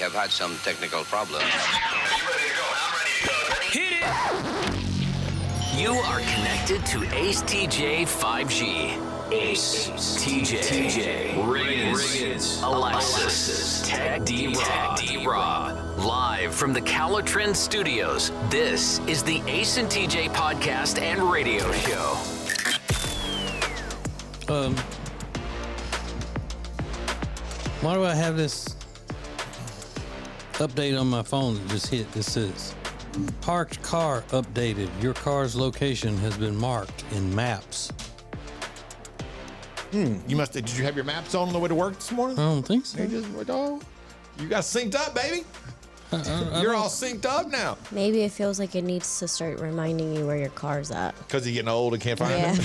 have had some technical problems. Hit it! You are connected to Ace TJ 5G. Ace TJ, Riggins, Alexis, Tech D-Rob. Live from the Calatrend Studios, this is the Ace and TJ podcast and radio show. Why do I have this update on my phone that just hit? This says, parked car updated. Your car's location has been marked in maps. You must. Did you have your maps on the way to work this morning? I don't think so. You got synced up, baby. You're all synced up now. Maybe it feels like it needs to start reminding you where your car's at. Because you're getting old and can't find it?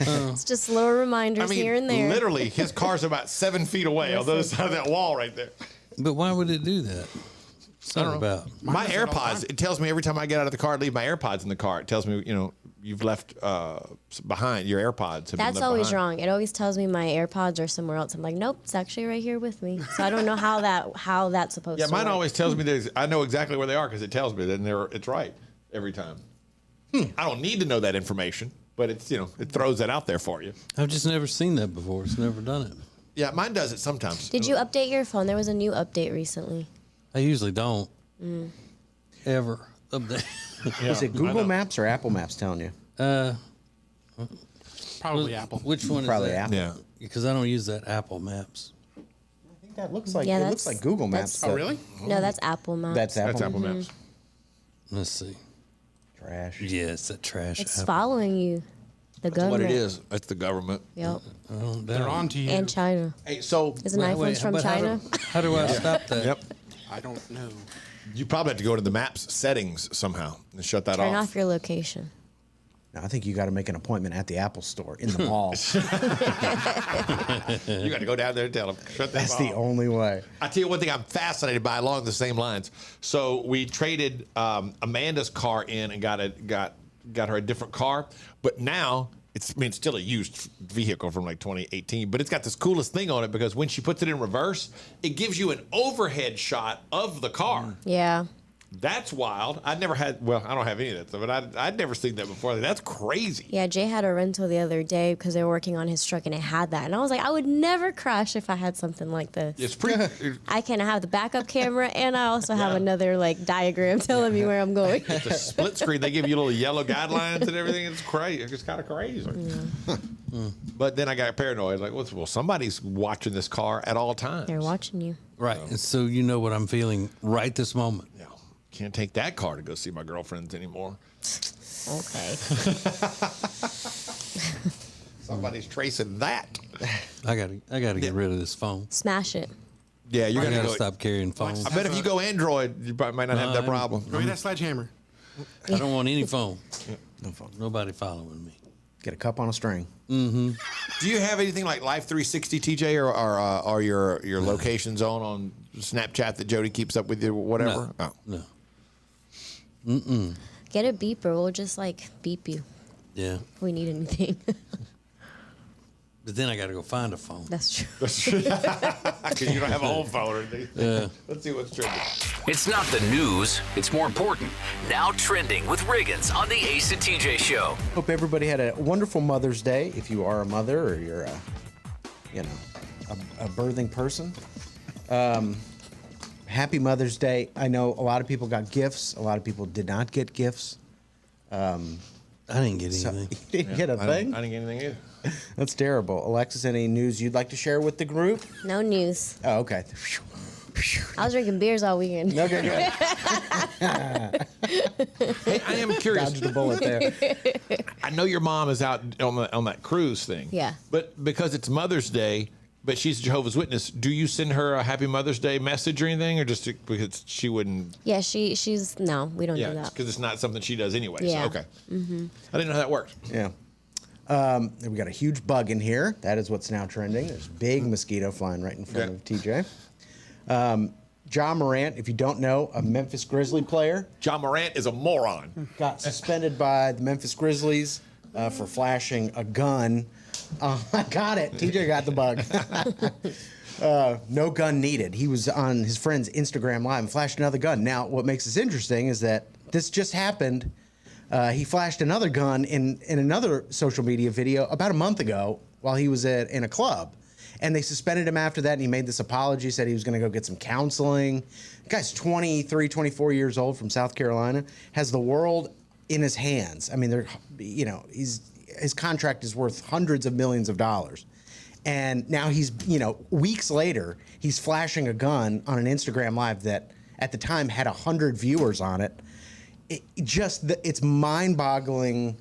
It's just little reminders here and there. Literally, his car's about 7 feet away on the other side of that wall right there. But why would it do that? Something about my AirPods. It tells me every time I get out of the car, leave my AirPods in the car. It tells me, you've left behind your AirPods. That's always wrong. It always tells me my AirPods are somewhere else. I'm like, nope, it's actually right here with me. So I don't know how that's supposed to work. Yeah, mine always tells me I know exactly where they are because it tells me that it's right every time. I don't need to know that information, but it's it throws that out there for you. I've just never seen that before. It's never done it. Yeah, mine does it sometimes. Did you update your phone? There was a new update recently. I usually don't ever update. Yeah, is it Google Maps or Apple Maps telling you? Probably Apple. Which one Probably is that? Apple. Yeah. Because I don't use that Apple Maps. I think that looks like Yeah, it looks like Google Maps. Oh, really? No, that's Apple Maps. That's Apple. That's Apple Maps. Let's see. Trash. Yeah, it's that trash. It's Apple. following you. The government. What it is, it's the government. Yep. They're on to you. And China. Hey, so Isn't iPhones from but China? How do I stop that? Yep. I don't know. You probably have to go to the maps settings somehow and shut that Turn off. off your location. No, I think you got to make an appointment at the Apple store in the mall. You got to go down there and tell them, shut that That's off. the only way. I tell you one thing I'm fascinated by along the same lines. So we traded Amanda's car in and got her a different car, but now it's still a used vehicle from like 2018, but it's got this coolest thing on it because when she puts it in reverse, it gives you an overhead shot of the car. Yeah. That's wild. I don't have any of that stuff, but I'd never seen that before. That's crazy. Yeah, Jay had a rental the other day because they were working on his truck and it had that. And I was like, I would never crash if I had something like this. It's pretty. I can have the backup camera and I also have another diagram telling me where I'm going. It's a split screen. They give you little yellow guidelines and everything. It's crazy. It's kind of crazy. But then I got paranoid. Like, well, somebody's watching this car at all times. They're watching you. Right. And so you know what I'm feeling right this moment. Yeah. Can't take that car to go see my girlfriends anymore. Okay. Somebody's tracing that. I gotta get rid of this phone. Smash it. Yeah, you're I gonna gotta go. stop carrying phones. I bet if you go Android, you probably might not have that problem. Go get that sledgehammer. I don't want any phone. No phone. Nobody following me. Get a cup on a string. Do you have anything like Life 360, TJ, or your location zone on Snapchat that Jody keeps up with you, or whatever? No. Oh. No. Get a beeper. We'll just beep you Yeah. if we need anything. But then I gotta go find a phone. That's true. Because you don't have a home phone or anything. Yeah. Let's see what's trending. It's not the news, it's more important. Now trending with Riggins on the Ace and TJ show. Hope everybody had a wonderful Mother's Day. If you are a mother or you're a birthing person. Happy Mother's Day. I know a lot of people got gifts. A lot of people did not get gifts. I didn't get So, anything. you didn't get a thing? I didn't get anything either. That's terrible. Alexis, any news you'd like to share with the group? No news. Oh, okay. I was drinking beers all weekend. Okay, good. Hey, I am curious. Dodged a bullet there. I know your mom is out on that cruise thing. Yeah. But because it's Mother's Day, but she's a Jehovah's Witness, do you send her a Happy Mother's Day message or anything, or just because she wouldn't? Yeah, she's no, we don't do that. because it's not something she does anyway. Yeah. So, okay. I didn't know how that worked. Yeah. We got a huge bug in here. That is what's now trending. There's a big mosquito flying right in front of TJ. Ja Morant, if you don't know, a Memphis Grizzly player, Ja Morant is a moron. got suspended by the Memphis Grizzlies for flashing a gun. I got it. TJ got the bug. No gun needed. He was on his friend's Instagram Live and flashed another gun. Now, what makes this interesting is that this just happened. He flashed another gun in another social media video about a month ago while he was in a club. And they suspended him after that, and he made this apology, said he was going to go get some counseling. The guy's 23, 24 years old from South Carolina, has the world in his hands. I mean, his contract is worth hundreds of millions of dollars. And now he's, weeks later, he's flashing a gun on an Instagram Live that at the time had 100 viewers on it. It's mind-boggling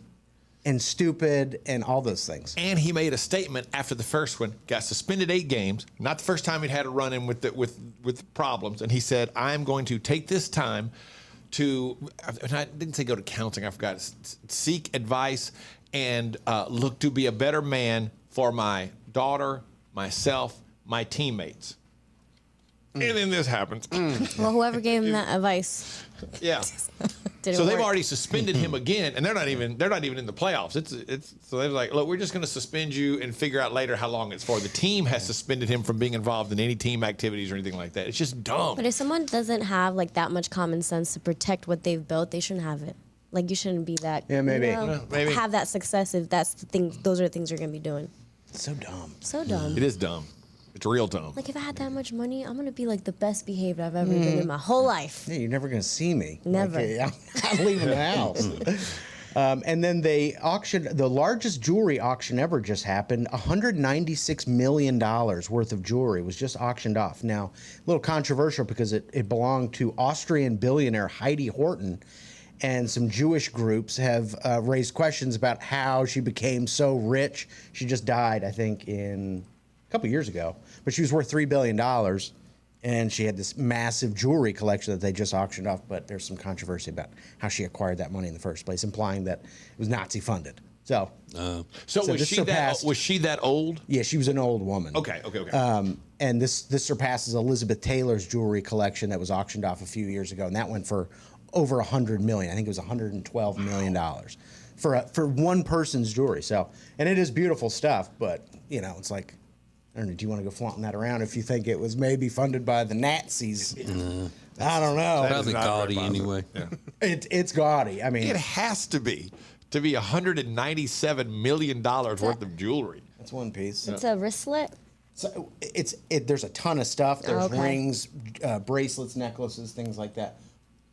and stupid and all those things. And he made a statement after the first one, got suspended 8 games. Not the first time he'd had a run-in with problems. And he said, I'm going to take this time to, I didn't say go to counseling, I forgot, seek advice and look to be a better man for my daughter, myself, my teammates. And then this happens. Well, whoever gave him that advice. Yeah. Didn't So they've work. already suspended him again, and they're not even in the playoffs. So they're like, look, we're just going to suspend you and figure out later how long it's for. The team has suspended him from being involved in any team activities or anything like that. It's just dumb. But if someone doesn't have like that much common sense to protect what they've built, they shouldn't have it. Like you shouldn't be that. Yeah, maybe. Maybe. Have that success if that's the thing. Those are the things you're gonna be doing. So dumb. So dumb. It is dumb. It's real dumb. Like if I had that much money, I'm gonna be like the best behaved I've ever been in my whole life. Yeah, you're never going to see me. Never. I'm leaving the house. And then they auctioned, the largest jewelry auction ever just happened. $196 million worth of jewelry was just auctioned off. Now, a little controversial because it belonged to Austrian billionaire Heidi Horton. And some Jewish groups have raised questions about how she became so rich. She just died, I think, a couple years ago. But she was worth $3 billion. And she had this massive jewelry collection that they just auctioned off. But there's some controversy about how she acquired that money in the first place, implying that it was Nazi funded. So Was she that old? Yeah, she was an old woman. Okay. And this surpasses Elizabeth Taylor's jewelry collection that was auctioned off a few years ago, and that went for over $100 million. I think it was $112 million for one person's jewelry. So, and it is beautiful stuff, but it's like, I don't know, do you want to go flaunting that around if you think it was maybe funded by the Nazis? I don't know. Probably gaudy anyway. Yeah. It's gaudy. I mean, It has to be $197 million worth of jewelry. that's one piece. It's a wristlet. So there's a ton of stuff. There's Okay. rings, bracelets, necklaces, things like that.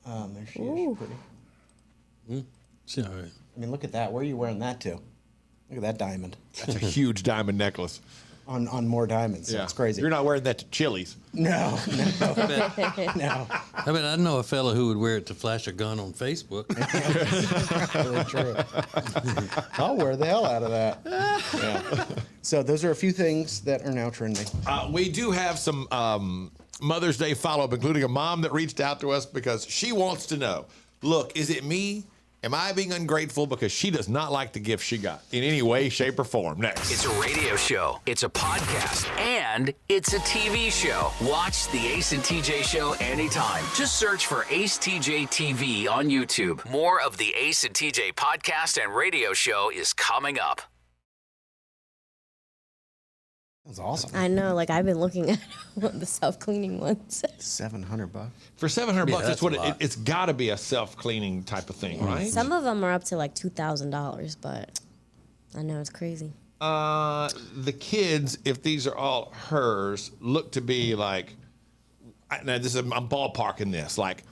There she is. She's pretty. She all right. I mean, look at that. Where are you wearing that to? Look at that diamond. That's a huge diamond necklace. On more diamonds. So it's crazy. You're not wearing that to Chili's. No. No. I mean, I know a fellow who would wear it to flash a gun on Facebook. Really true. I'll wear the hell out of that. Yeah. So those are a few things that are now trending. We do have some Mother's Day follow-up, including a mom that reached out to us because she wants to know, look, is it me? Am I being ungrateful because she does not like the gift she got in any way, shape, or form? Next. It's a radio show, it's a podcast, and it's a TV show. Watch the Ace and TJ show anytime. Just search for Ace TJ TV on YouTube. More of the Ace and TJ podcast and radio show is coming up. That's awesome. I know. Like I've been looking at the self-cleaning ones. $700. For $700, Yeah, that's that's what a lot. it's got to be a self-cleaning type of thing, right? Some of them are up to like $2,000, but I know it's crazy. The kids, if these are all hers, look to be like, now this is, I'm ballparking this, like,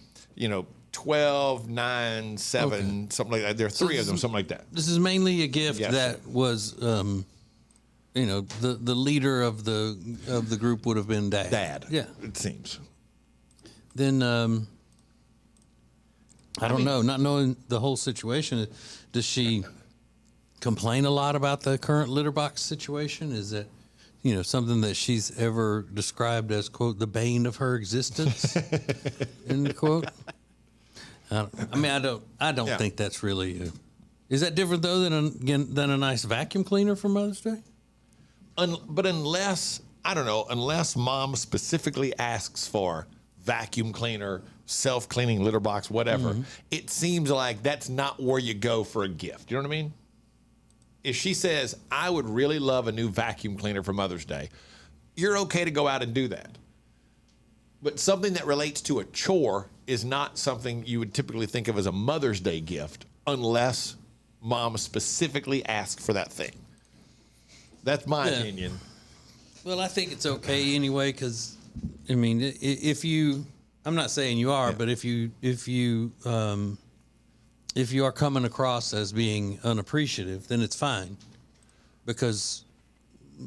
12, 9, 7, something like that. There are 3 of them, something like that. This is mainly a gift Yes. that was, the leader of the group would have been Dad. Dad. Yeah. It seems. Then I don't know. Not knowing the whole situation, does she complain a lot about the current litter box situation? Is that something that she's ever described as, quote, the bane of her existence, end quote? I don't Yeah. think that's really. Is that different though than a nice vacuum cleaner for Mother's Day? But unless mom specifically asks for vacuum cleaner, self-cleaning litter box, whatever, it seems like that's not where you go for a gift. You know what I mean? If she says, I would really love a new vacuum cleaner for Mother's Day, you're okay to go out and do that. But something that relates to a chore is not something you would typically think of as a Mother's Day gift unless mom specifically asked for that thing. That's my opinion. Well, I think it's okay anyway, because, I mean, if you, I'm not saying you are, but if you are coming across as being unappreciative, then it's fine, because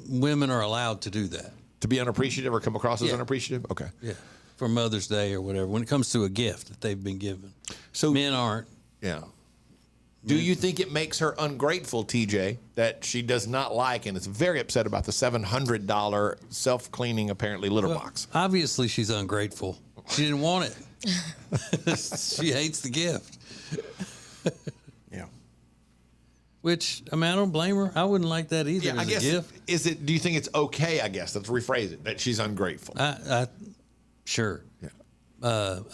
women are allowed to do that. To be unappreciative or come across as unappreciative? Okay. Yeah. For Mother's Day or whatever, when it comes to a gift that they've been given. So men aren't. Yeah. Do you think it makes her ungrateful, TJ, that she does not like and is very upset about the $700 self-cleaning, apparently, litter box? Obviously, she's ungrateful. She didn't want it. She hates the gift. Yeah. Which, I mean, I don't blame her. I wouldn't like that either as I guess, a gift. do you think it's okay, I guess, let's rephrase it, that she's ungrateful? Sure. Yeah.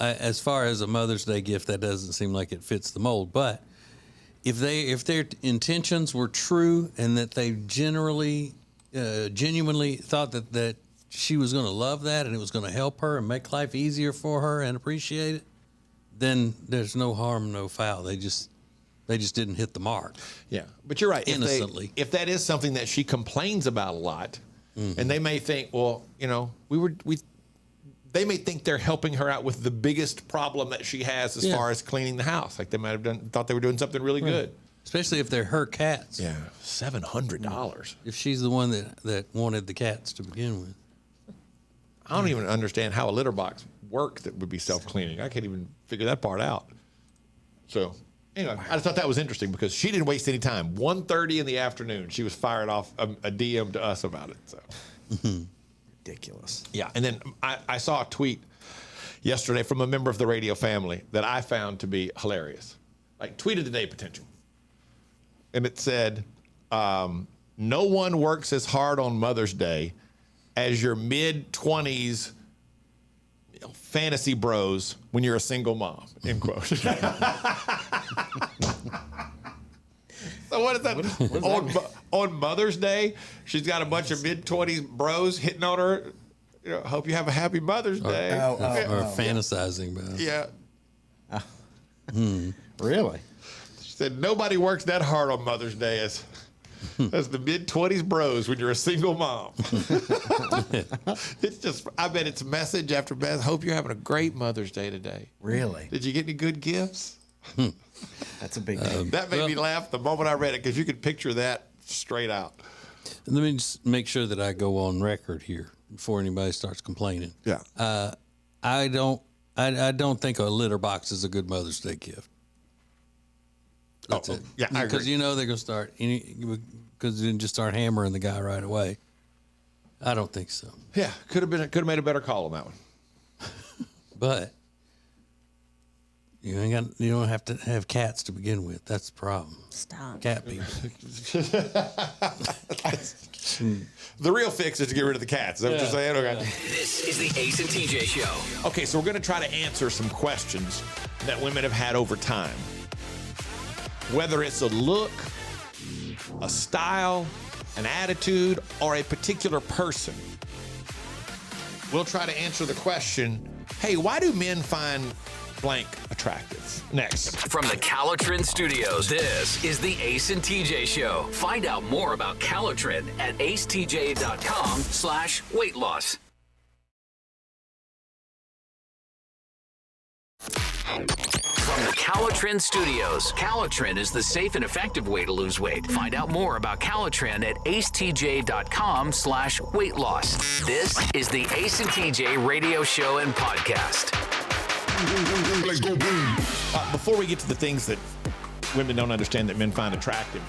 As far as a Mother's Day gift, that doesn't seem like it fits the mold. But if their intentions were true and that they genuinely thought that she was going to love that and it was going to help her and make life easier for her and appreciate it, then there's no harm, no foul. They just didn't hit the mark. Yeah, but you're right. Innocently. If that is something that she complains about a lot, and they may think, well, you know, they may think they're helping her out with the biggest problem that she has as far as cleaning the house. Like they might have thought they were doing something really good. Especially if they're her cats. Yeah, $700. If she's the one that wanted the cats to begin with. I don't even understand how a litter box works that would be self-cleaning. I can't even figure that part out. So, anyway, I just thought that was interesting because she didn't waste any time. 1:30 in the afternoon, she was firing off a DM to us about it. So. Ridiculous. Yeah, and then I saw a tweet yesterday from a member of the radio family that I found to be hilarious. Like, tweet of the day potential. And it said, no one works as hard on Mother's Day as your mid-20s fantasy bros when you're a single mom, end quote. So what is that? On Mother's Day, she's got a bunch of mid-20s bros hitting on her. You know, hope you have a happy Mother's Day. Or fantasizing about it. Yeah. Really? She said nobody works that hard on Mother's Day as the mid-20s bros when you're a single mom. It's just, I bet it's message after message. Hope you're having a great Mother's Day today. Really? Did you get any good gifts? That's a big deal. That made me laugh the moment I read it because you could picture that straight out. Let me just make sure that I go on record here before anybody starts complaining. Yeah. I don't think a litter box is a good Mother's Day gift. That's it. Yeah, I Because agree. you know they're going to start, because you just start hammering the guy right away. I don't think so. Yeah, could have made a better call on that one. But you don't have to have cats to begin with. That's the problem. Stop. Cat people. The real fix is to get rid of the cats. Is that what you're saying? Okay. This is the Ace and TJ Show. Okay, so we're going to try to answer some questions that women have had over time. Whether it's a look, a style, an attitude, or a particular person. We'll try to answer the question, hey, why do men find blank attractive? Next. From the Calotrin Studios, this is the Ace and TJ Show. Find out more about Calotrin at acetj.com/weight loss. From the Calotrin Studios, Calotrin is the safe and effective way to lose weight. Find out more about Calotrin at acetj.com/weight loss. This is the Ace and TJ radio show and podcast. Before we get to the things that women don't understand that men find attractive,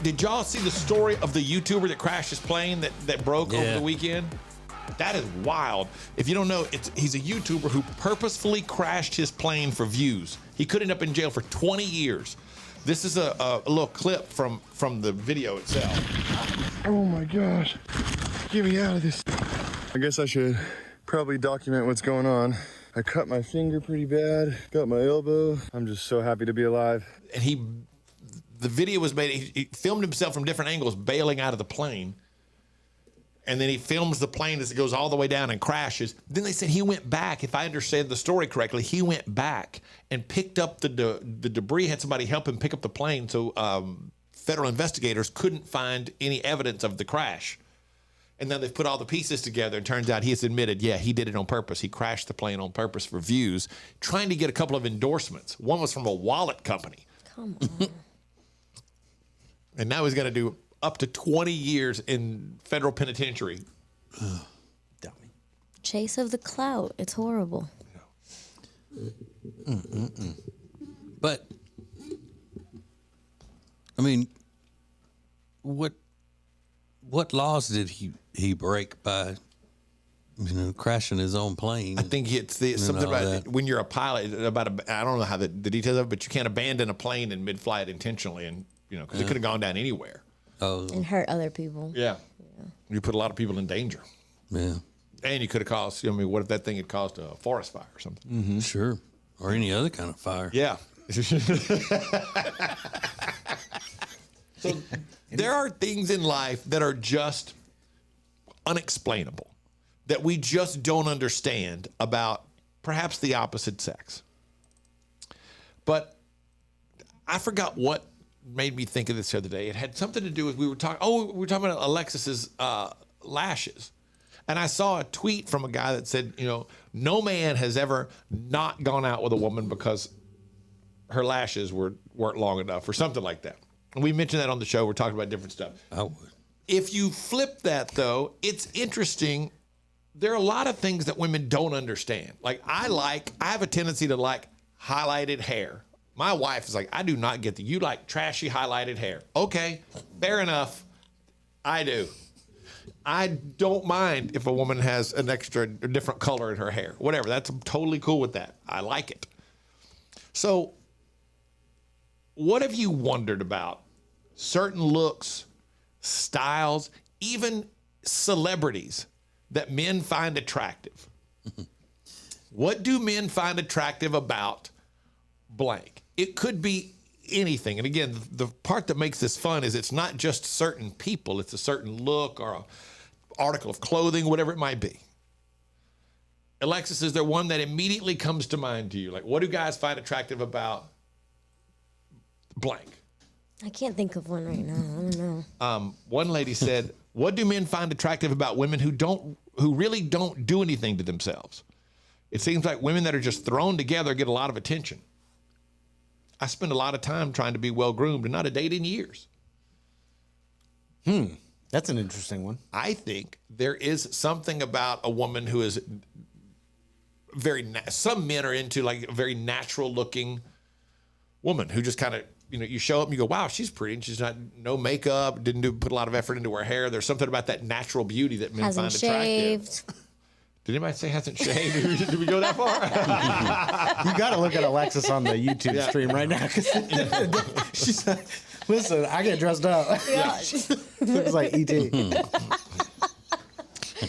did y'all see the story of the YouTuber that crashed his plane that broke over the weekend? That is wild. If you don't know, he's a YouTuber who purposefully crashed his plane for views. He could end up in jail for 20 years. This is a little clip from the video itself. Oh my gosh. Get me out of this. I guess I should probably document what's going on. I cut my finger pretty bad, got my elbow. I'm just so happy to be alive. And the video was made, he filmed himself from different angles bailing out of the plane. And then he films the plane as it goes all the way down and crashes. Then they said he went back. If I understand the story correctly, he went back and picked up the debris, had somebody help him pick up the plane. So federal investigators couldn't find any evidence of the crash. And then they've put all the pieces together, and turns out he has admitted, yeah, he did it on purpose. He crashed the plane on purpose for views, trying to get a couple of endorsements. One was from a wallet company. Come on. And now he's going to do up to 20 years in federal penitentiary. Dummy. Chase of the clout. It's horrible. But I mean, what laws did he break by, crashing his own plane? I think it's something about that. when you're a pilot. I don't know how the details of it, but you can't abandon a plane in mid-flight intentionally, and because it could have gone down anywhere. Oh, And hurt other people. Yeah. You put a lot of people in danger, yeah, and you could have caused. What if that thing had caused a forest fire or something? sure, or any other kind of fire. Yeah. So there are things in life that are just unexplainable, that we just don't understand about perhaps the opposite sex. But I forgot what made me think of this the other day. It had something to do with we were talking about Alexis's lashes. And I saw a tweet from a guy that said, no man has ever not gone out with a woman because her lashes weren't long enough or something like that. And we mentioned that on the show. We're talking about different stuff. I would. If you flip that, though, it's interesting. There are a lot of things that women don't understand. Like I have a tendency to like highlighted hair. My wife is like, I do not get that. You like trashy highlighted hair. Okay, fair enough. I do. I don't mind if a woman has an extra different color in her hair. Whatever. That's totally cool with that. I like it. So what have you wondered about certain looks, styles, even celebrities that men find attractive? What do men find attractive about blank? It could be anything. And again, the part that makes this fun is it's not just certain people. It's a certain look or an article of clothing, whatever it might be. Alexis, is there one that immediately comes to mind to you? Like, what do guys find attractive about blank? I can't think of one right now. I don't know. One lady said, what do men find attractive about women who really don't do anything to themselves? It seems like women that are just thrown together get a lot of attention. I spend a lot of time trying to be well-groomed and not a date in years. That's an interesting one. I think there is something about a woman who is some men are into like a very natural looking woman who just kind of, you show up and you go, wow, she's pretty. And she's no makeup, didn't put a lot of effort into her hair. There's something about that natural beauty that men Hasn't find attractive. shaved. Did anybody say hasn't shaved? Did we go that far? You got to look at Alexis on the YouTube stream right now. 'Cause she's like, listen, I get dressed up. Yeah. Looks like E.T.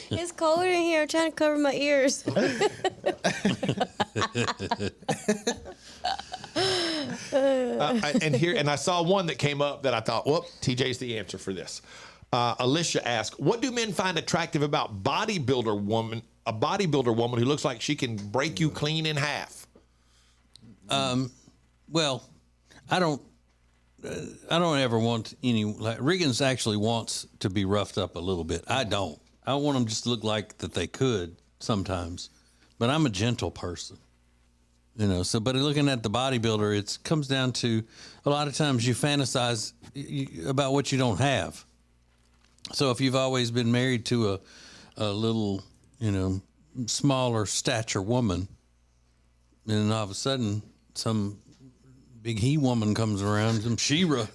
It's cold in here. I'm trying to cover my ears. And I saw one that came up that I thought, well, TJ's the answer for this. Alicia asked, what do men find attractive about a bodybuilder woman who looks like she can break you clean in half? Well, I don't ever want any. Like Riggins actually wants to be roughed up a little bit. I don't. I want them just to look like that they could sometimes, but I'm a gentle person. So, but looking at the bodybuilder, it comes down to a lot of times you fantasize about what you don't have. So if you've always been married to a little, smaller stature woman, and then all of a sudden some big he woman comes around, some She-Ra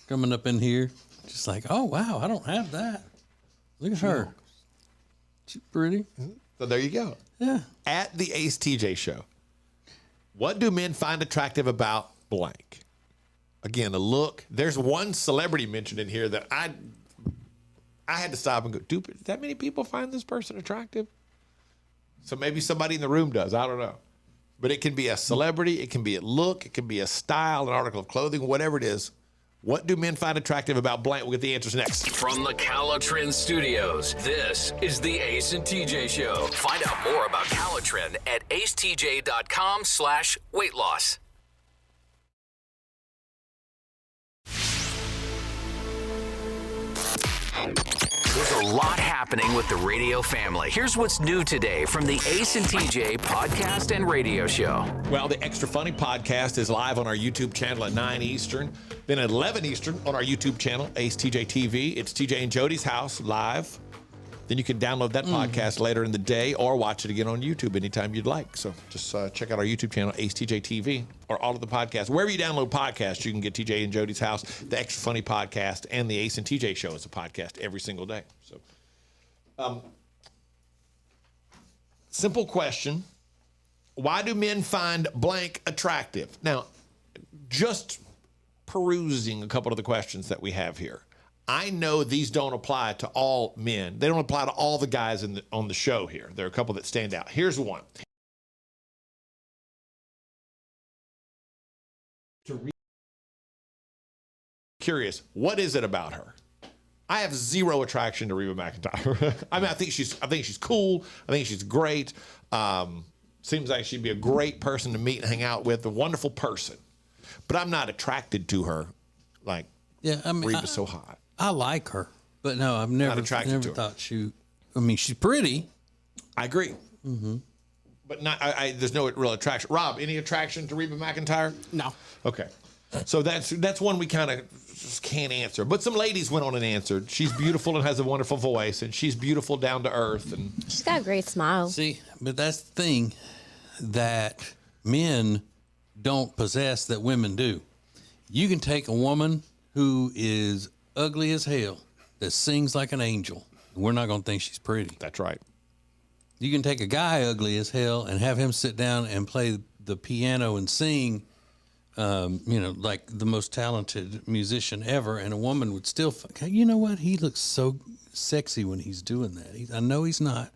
coming up in here, just like, oh wow, I don't have that. Look at her. She's pretty. So there you go. Yeah. At the Ace TJ show, what do men find attractive about blank? Again, a look. There's one celebrity mentioned in here that I had to stop and go, do that many people find this person attractive? So maybe somebody in the room does. I don't know. But it can be a celebrity. It can be a look. It can be a style, an article of clothing, whatever it is. What do men find attractive about blank? We'll get the answers next. From the Calotrin Studios, this is the Ace and TJ Show. Find out more about Calotrin at acetj.com/weight loss. There's a lot happening with the radio family. Here's what's new today from the Ace and TJ podcast and radio show. Well, the Extra Funny podcast is live on our YouTube channel at 9 Eastern, then at 11 Eastern on our YouTube channel, Ace TJ TV. It's TJ and Jody's house live. Then you can download that podcast later in the day or watch it again on YouTube anytime you'd like. So just check out our YouTube channel, Ace TJ TV, or all of the podcasts. Wherever you download podcasts, you can get TJ and Jody's house, the Extra Funny podcast, and the Ace and TJ show as a podcast every single day. So, simple question. Why do men find blank attractive? Now, just perusing a couple of the questions that we have here. I know these don't apply to all men. They don't apply to all the guys on the show here. There are a couple that stand out. Here's one. Curious, what is it about her? I have zero attraction to Reba McEntire. I mean, I think she's cool. I think she's great. Seems like she'd be a great person to meet and hang out with. A wonderful person, but I'm not attracted to her. Like, Yeah, I mean, Reba's so hot. I like her, but no, I've never attracted to her. thought she. I mean, she's pretty. I agree. Mm-hmm. But not. There's no real attraction. Rob, any attraction to Reba McEntire? No. Okay. So that's one we kind of just can't answer. But some ladies went on and answered. She's beautiful and has a wonderful voice, and she's beautiful down to earth. And She's got a great smile. See, but that's the thing that men don't possess that women do. You can take a woman who is ugly as hell that sings like an angel. We're not going to think she's pretty. that's right. You can take a guy ugly as hell and have him sit down and play the piano and sing, like the most talented musician ever, and a woman would still, you know what? He looks so sexy when he's doing that. I know he's not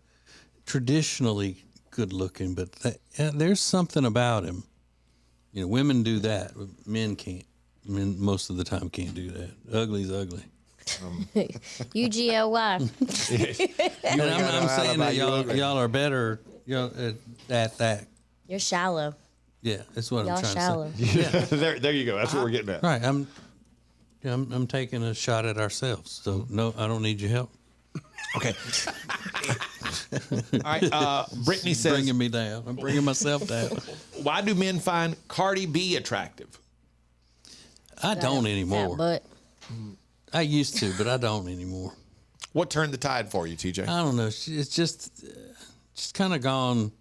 traditionally good looking, but there's something about him. You know, women do that, but men can't. Men most of the time can't do that. Ugly's ugly. UGLY. And I'm saying that y'all are better at that. You're shallow. Yeah, that's what Y'all I'm trying shallow. to say. Yeah, there you go. That's what we're getting at. right. I'm taking a shot at ourselves. So no, I don't need your help. Okay. All right. Brittany says, Bringing me down. I'm bringing myself down. why do men find Cardi B attractive? I don't anymore. But I used to, but I don't anymore. What turned the tide for you, TJ? I don't know. It's just kind of gone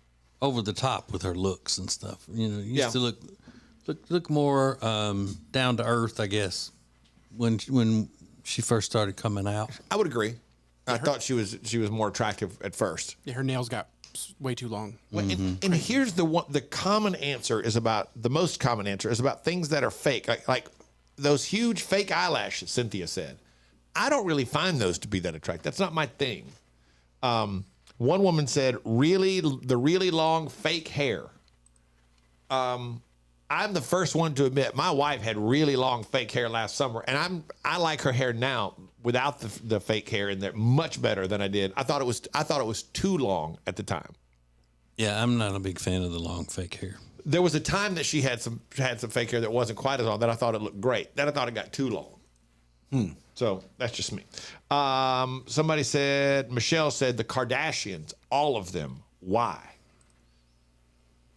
over the top with her looks and stuff. You know, used to look more down to earth, I guess, when she first started coming out. I would agree. I thought she was more attractive at first. Yeah, her nails got way too long. Well, and here's the most common answer is about things that are fake, like those huge fake eyelashes. Cynthia said, I don't really find those to be that attractive. That's not my thing. One woman said, the really long fake hair. I'm the first one to admit my wife had really long fake hair last summer, and I like her hair now without the fake hair in there much better than I did. I thought it was too long at the time. Yeah, I'm not a big fan of the long fake hair. There was a time that she had some fake hair that wasn't quite as long. That I thought it looked great. Then I thought it got too long. So that's just me. Michelle said the Kardashians, all of them. Why?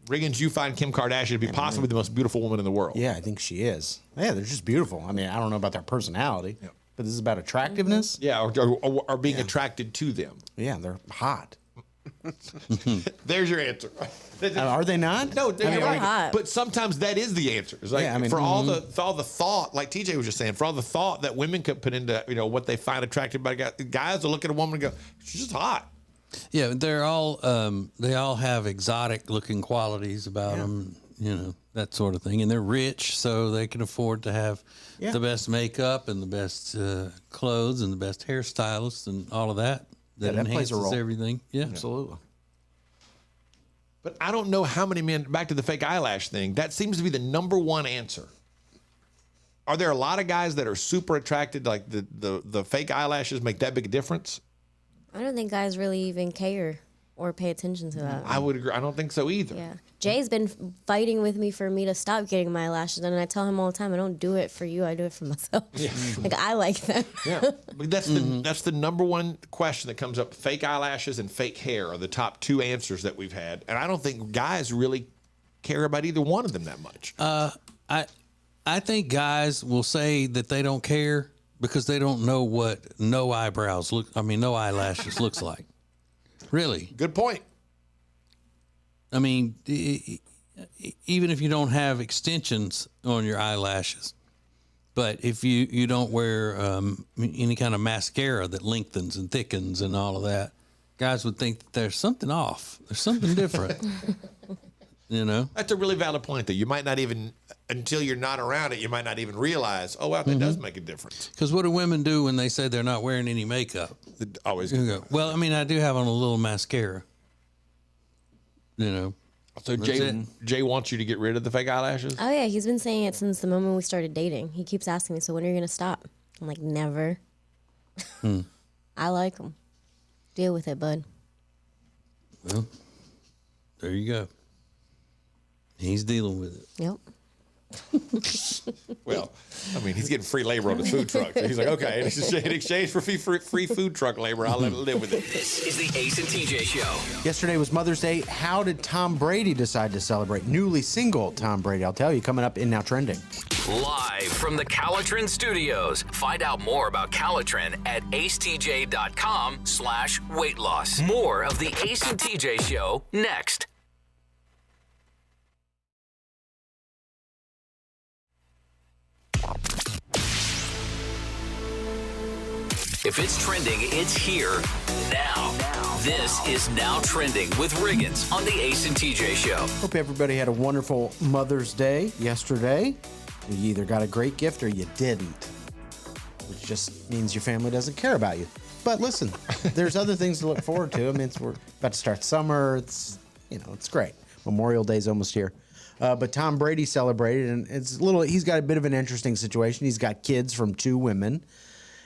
Riggins, you find Kim Kardashian to be possibly the most beautiful woman in the world. Yeah, I think she is. Yeah, they're just beautiful. I mean, I don't know about their personality, but this is about attractiveness. Yeah, or being attracted to them. Yeah, they're hot. There's your answer. Are they not? No, they're they're right. hot. But sometimes that is the answer. It's like, Yeah, I mean, for all the thought, like TJ was just saying, for all the thought that women could put into what they find attractive about a guy, guys will look at a woman and go, she's just hot. Yeah, they're all they all have exotic looking qualities about them, that sort of thing, and they're rich, so they can afford to have the best makeup and the best clothes and the best hairstylists and all of that. That plays a enhances role. everything. Yeah, Absolutely. But I don't know how many men, back to the fake eyelash thing, that seems to be the number one answer. Are there a lot of guys that are super attracted, like the fake eyelashes make that big a difference? I don't think guys really even care or pay attention to that. I would agree. I don't think so either. Yeah. Jay's been fighting with me for me to stop getting my lashes done, and I tell him all the time, I don't do it for you, I do it for myself. Like, I like them. Yeah, but that's the number one question that comes up. Fake eyelashes and fake hair are the top two answers that we've had, and I don't think guys really care about either one of them that much. I think guys will say that they don't care because they don't know what no eyelashes looks like. Really. Good point. I mean, even if you don't have extensions on your eyelashes, but if you don't wear any kind of mascara that lengthens and thickens and all of that, guys would think that there's something off. There's something different. You know? That's a really valid point, though. You might not even, until you're not around it, you might not even realize, oh, wow, that does make a difference. Because what do women do when they say they're not wearing any makeup? It always You go, well, I mean, I do have on a little mascara. You know. So Jay wants you to get rid of the fake eyelashes? Oh, yeah, he's been saying it since the moment we started dating. He keeps asking me, so when are you going to stop? I'm like, never. I like them. Deal with it, bud. Well, there you go. He's dealing with it. Yep. Well, I mean, he's getting free labor on his food truck. So he's like, okay, in exchange for free food truck labor, I'll let him live with it. This is the Ace and TJ Show. Yesterday was Mother's Day. How did Tom Brady decide to celebrate? Newly single Tom Brady, I'll tell you, coming up in Now Trending. Live from the Calitrin Studios. Find out more about Calitrin at acetj.com/weight loss. More of the Ace and TJ Show next. If it's trending, it's here now. This is Now Trending with Riggins on the Ace and TJ Show. Hope everybody had a wonderful Mother's Day yesterday. You either got a great gift or you didn't, which just means your family doesn't care about you. But listen, there's other things to look forward to. I mean, we're about to start summer. It's great. Memorial Day's almost here. But Tom Brady celebrated, and he's got a bit of an interesting situation. He's got kids from 2 women.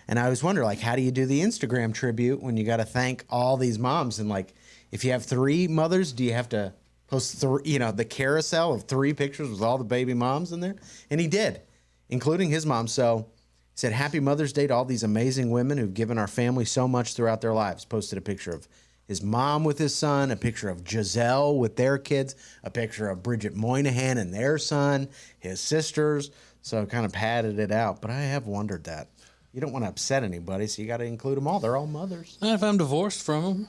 And I always wonder, like, how do you do the Instagram tribute when you got to thank all these moms? And, like, if you have 3 mothers, do you have to post, the carousel of 3 pictures with all the baby moms in there? And he did, including his mom. So he said, Happy Mother's Day to all these amazing women who've given our family so much throughout their lives. Posted a picture of his mom with his son, a picture of Giselle with their kids, a picture of Bridget Moynihan and their son, his sisters. So kind of padded it out. But I have wondered that. You don't want to upset anybody, so you got to include them all. They're all mothers. Not if I'm divorced from them.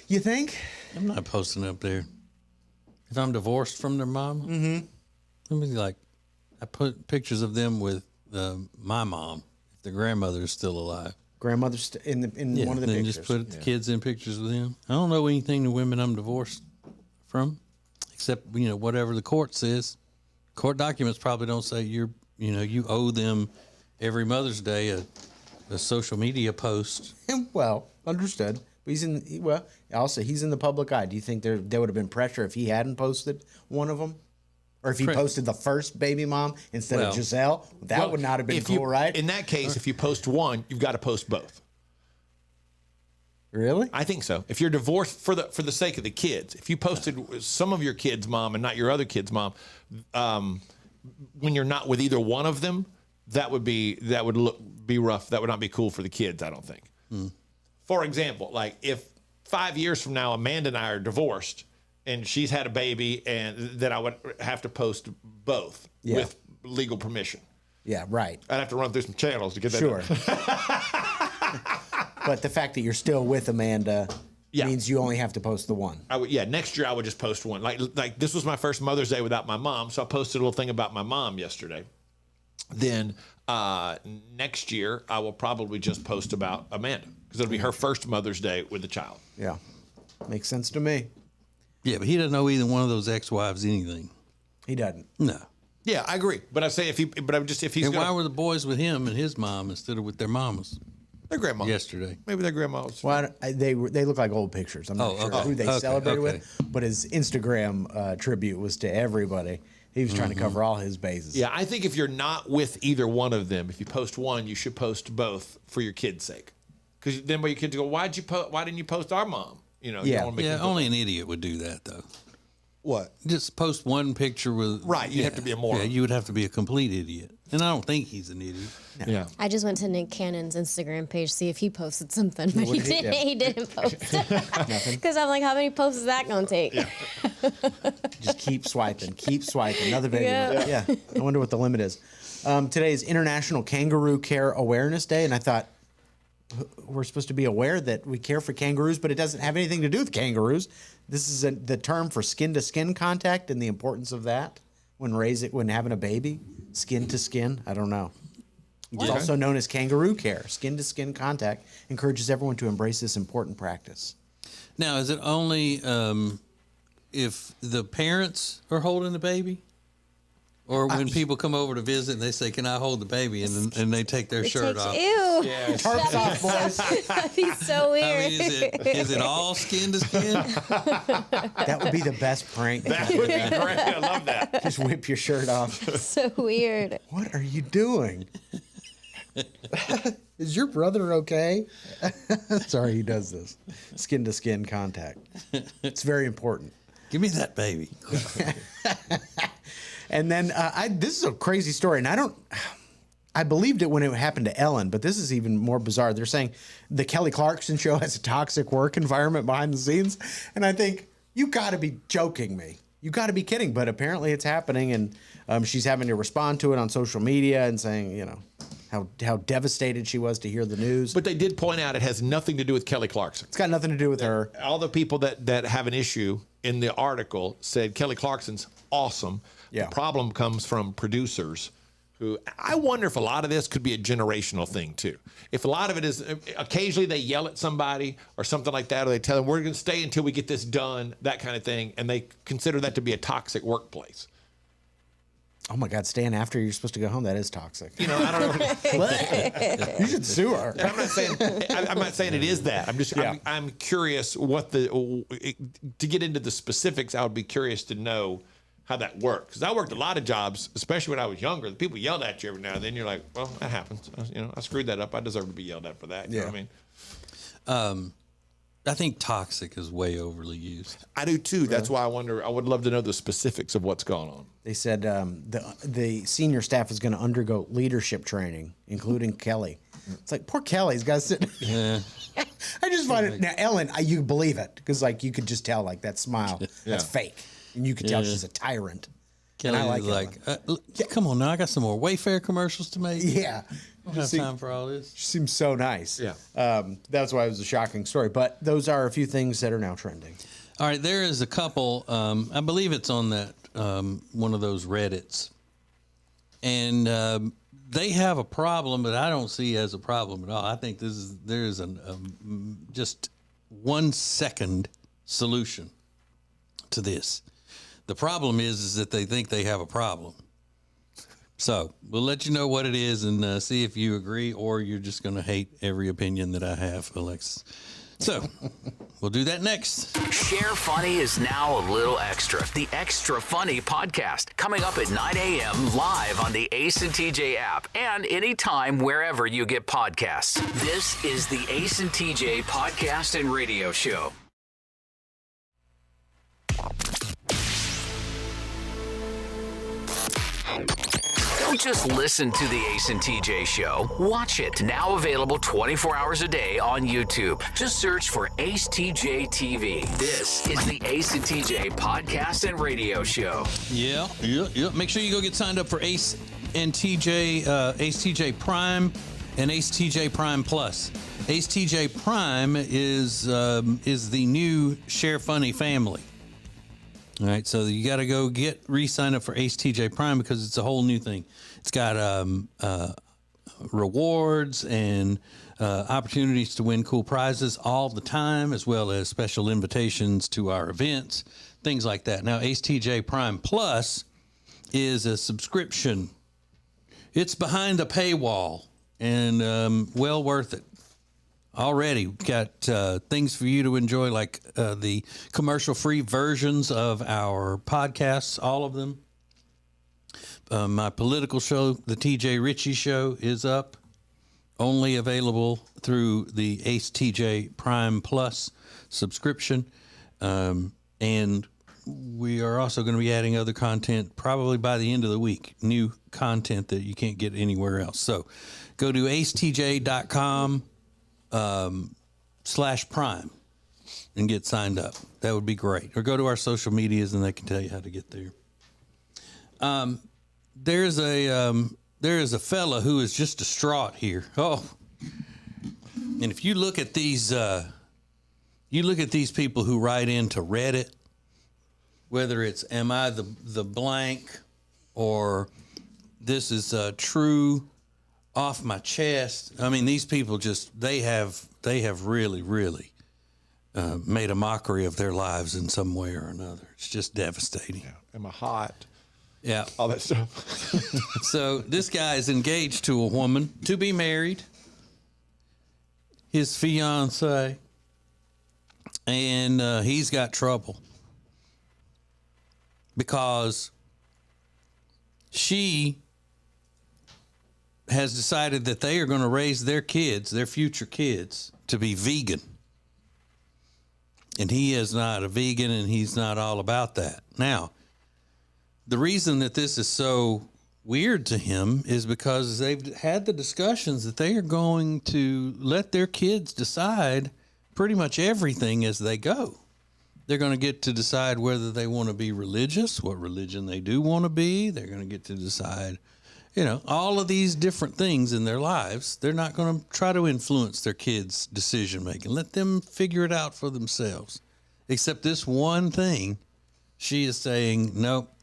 You think? I'm not posting up there. If I'm divorced from their mom, I mean, like, I put pictures of them with my mom, if the grandmother is still alive. Grandmother's in one of the then pictures. Just put the kids in pictures with them. I don't know anything to women I'm divorced from, except whatever the court says. Court documents probably don't say you owe them every Mother's Day a social media post. Well, understood. But he's in the public eye. Do you think there would have been pressure if he hadn't posted one of them? Or if he posted the first baby mom instead of Giselle? That would not have been cool, right? In that case, if you post one, you've got to post both. Really? I think so. If you're divorced for the sake of the kids, if you posted some of your kids' mom and not your other kid's mom, when you're not with either one of them, that would be rough. That would not be cool for the kids, I don't think. For example, like if 5 years from now Amanda and I are divorced and she's had a baby, and then I would have to post both with legal permission. Yeah, right. I'd have to run through some channels to get that Sure. done. But the fact that you're still with Amanda means you only have to post the one. Next year I would just post one. Like this was my first Mother's Day without my mom, so I posted a little thing about my mom yesterday. Then next year, I will probably just post about Amanda because it'll be her first Mother's Day with a child. Yeah. Makes sense to me. Yeah, but he doesn't know either one of those ex-wives anything. He doesn't. No. Yeah, I agree. But I say if he's and why were the boys with him and his mom instead of with their mamas? Their grandma. Yesterday. Maybe their grandmas. Well, they look like old pictures. I'm not sure who they celebrated with, but his Instagram tribute was to everybody. He was trying to cover all his bases. Yeah, I think if you're not with either one of them, if you post one, you should post both for your kids' sake. Because then your kids go, why didn't you post our mom? You know, you don't wanna make them feel only an idiot would do that, though. what? Just post one picture with... Right, you'd have to be a moron. Yeah, you would have to be a complete idiot. And I don't think he's an idiot. Yeah. I just went to Nick Cannon's Instagram page to see if he posted something, but What did he- yeah. he didn't post. Because I'm like, how many posts is that going to take? Just keep swiping. Another video. Yeah. Yeah. I wonder what the limit is. Today is International Kangaroo Care Awareness Day, and I thought we're supposed to be aware that we care for kangaroos, but it doesn't have anything to do with kangaroos. This is the term for skin-to-skin contact and the importance of that when having a baby. Skin to skin. I don't know. It's also known as kangaroo care. Skin-to-skin contact encourages everyone to embrace this important practice. Now, is it only if the parents are holding the baby? Or when people come over to visit and they say, "Can I hold the baby?" and they take their shirt off. Ew. Yeah. Tarps off, boys. That'd be so weird. I mean, is it all skin to skin? That would be the best prank. That would be great. I love that. Just whip your shirt off. So weird. What are you doing? Is your brother okay? Sorry, he does this. Skin to skin contact. It's very important. Give me that baby. And then this is a crazy story, and I believed it when it happened to Ellen, but this is even more bizarre. They're saying the Kelly Clarkson show has a toxic work environment behind the scenes, and I think you got to be joking me. You got to be kidding, but apparently it's happening, and she's having to respond to it on social media and saying, you know, how devastated she was to hear the news. But they did point out it has nothing to do with Kelly Clarkson. It's got nothing to do with her. All the people that have an issue in the article said Kelly Clarkson's awesome. Yeah. The problem comes from producers who, I wonder if a lot of this could be a generational thing too. If a lot of it is, occasionally they yell at somebody or something like that, or they tell them, we're going to stay until we get this done, that kind of thing, and they consider that to be a toxic workplace. Oh my God, staying after you're supposed to go home, that is toxic. You know, I don't know. You should sue her. I'm not saying it is that. I'm just I'm curious to get into the specifics. I would be curious to know how that works, because I worked a lot of jobs, especially when I was younger. The people yelled at you every now and then. You're like, well, that happens. You know, I screwed that up. I deserve to be yelled at for that. You know what I mean? I think toxic is way overly used. I do too. That's why I wonder. I would love to know the specifics of what's going on. They said the senior staff is going to undergo leadership training, including Kelly. It's like, poor Kelly's got to sit. Yeah. I just find it. Now, Ellen, you believe it, because like you could just tell, like, that smile, that's fake. And you could tell she's a tyrant. Kelly and I was like like, come on now, I got some more Wayfair commercials to make. Yeah. I don't have time for all this. She seems so nice. Yeah. That's why it was a shocking story. But those are a few things that are now trending. All right, there is a couple. I believe it's on that one of those Reddits, and they have a problem, but I don't see it as a problem at all. I think there is just 1 second solution to this. The problem is that they think they have a problem. So we'll let you know what it is and see if you agree, or you're just going to hate every opinion that I have, Alexis. So we'll do that next. Share Funny is now a little extra. The Extra Funny podcast coming up at 9 a.m. live on the Ace and TJ app and anytime wherever you get podcasts. This is the Ace and TJ podcast and radio show. Don't just listen to the Ace and TJ show. Watch it. Now available 24 hours a day on YouTube. Just search for Ace TJ TV. This is the Ace and TJ podcast and radio show. Yeah. Make sure you go get signed up for Ace and TJ, Ace TJ Prime and Ace TJ Prime Plus. Ace TJ Prime is the new Share Funny family. All right, so you got to go re-sign up for Ace TJ Prime because it's a whole new thing. It's got rewards and opportunities to win cool prizes all the time, as well as special invitations to our events, things like that. Now, Ace TJ Prime Plus is a subscription. It's behind a paywall and well worth it. Already got things for you to enjoy, like the commercial-free versions of our podcasts, all of them. my political show, the TJ Ritchie Show, is up. Only available through the Ace TJ Prime Plus subscription. And we are also going to be adding other content probably by the end of the week. New content that you can't get anywhere else. So go to acetj.com /prime and get signed up. That would be great. Or go to our social medias and they can tell you how to get there. There is a fella who is just distraught here. Oh, and if you look at these people who write into Reddit, whether it's "Am I the blank?" or "This is true," off my chest. I mean, these people they have really made a mockery of their lives in some way or another. It's just devastating. Yeah. Am I hot? Yeah. All that stuff. So this guy is engaged to a woman to be married, his fiance, and he's got trouble because she has decided that they are going to raise their kids, their future kids, to be vegan. And he is not a vegan, and he's not all about that. Now, the reason that this is so weird to him is because they've had the discussions that they are going to let their kids decide pretty much everything as they go. They're going to get to decide whether they want to be religious, what religion they do want to be. They're going to get to decide, all of these different things in their lives. They're not going to try to influence their kids' decision making. Let them figure it out for themselves. Except this one thing, she is saying, nope.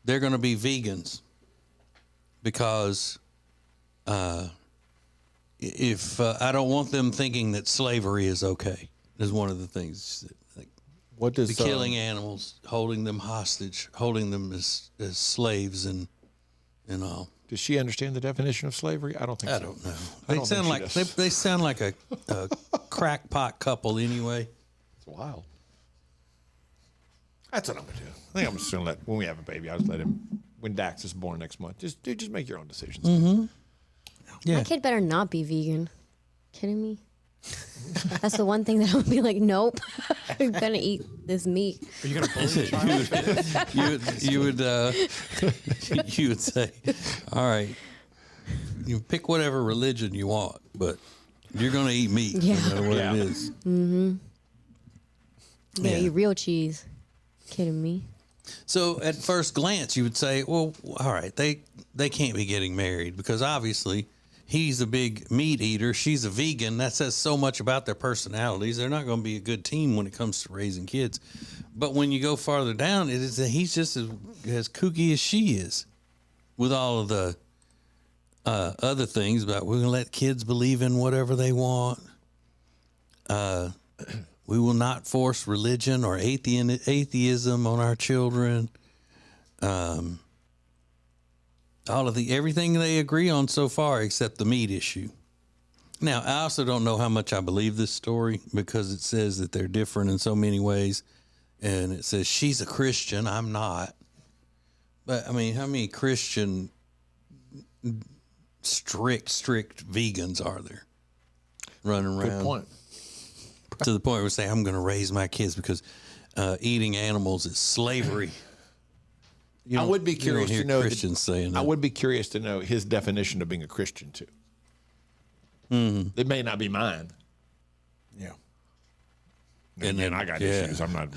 They're going to be vegans because if I don't want them thinking that slavery is okay, is one of the things. What does killing animals, holding them hostage, holding them as slaves and all. Does she understand the definition of slavery? I don't think so. I don't know. They sound like a crackpot couple anyway. It's wild. That's what I'm gonna do. I think I'm just gonna when we have a baby, I'll just let him. When Dax is born next month, just make your own decisions. Mm-hmm. Yeah. My kid better not be vegan. Kidding me? That's the one thing that I'm gonna be like, nope. I'm gonna eat this meat. Are you gonna bully the child? You would say, all right, you pick whatever religion you want, but you're gonna eat meat, no matter what it is. Mm-hmm. Yeah, eat real cheese. Kidding me? So at first glance, you would say, well, all right, they can't be getting married because obviously he's a big meat eater. She's a vegan. That says so much about their personalities. They're not going to be a good team when it comes to raising kids. But when you go farther down, it is that he's just as kooky as she is with all of the other things about we're going to let kids believe in whatever they want. We will not force religion or atheism on our children. Everything they agree on so far except the meat issue. Now, I also don't know how much I believe this story because it says that they're different in so many ways. And it says she's a Christian, I'm not. But, I mean, how many Christian strict vegans are there running around? Good point. To the point where we say, I'm going to raise my kids because eating animals is slavery. I would be curious to know. Christians saying that. I would be curious to know his definition of being a Christian too. Mm-hmm. It may not be mine. Yeah. And then I got issues. I'm not.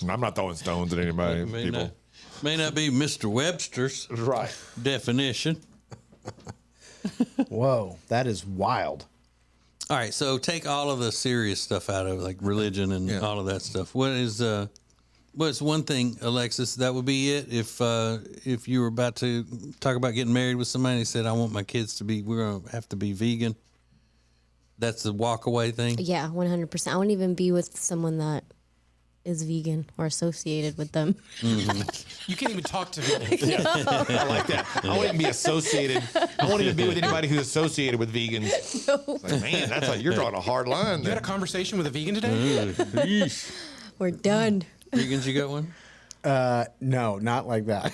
I'm not throwing stones at anybody. May not be Mr. Webster's definition. Whoa, that is wild. All right, so take all of the serious stuff out of it, like religion and all of that stuff. What's one thing, Alexis? That would be it. If you were about to talk about getting married with somebody, and said, "I want my kids to be. We're gonna have to be vegan." That's the walk away thing. Yeah, 100%. I wouldn't even be with someone that is vegan or associated with them. Mm-hmm. You can't even talk to vegans. I like that. I won't even be associated. I won't even be with anybody who's associated with vegans. No. Like, man, that's like you're drawing a hard line You there. had a conversation with a vegan today? We're done. Vegans, you got one? No, not like that.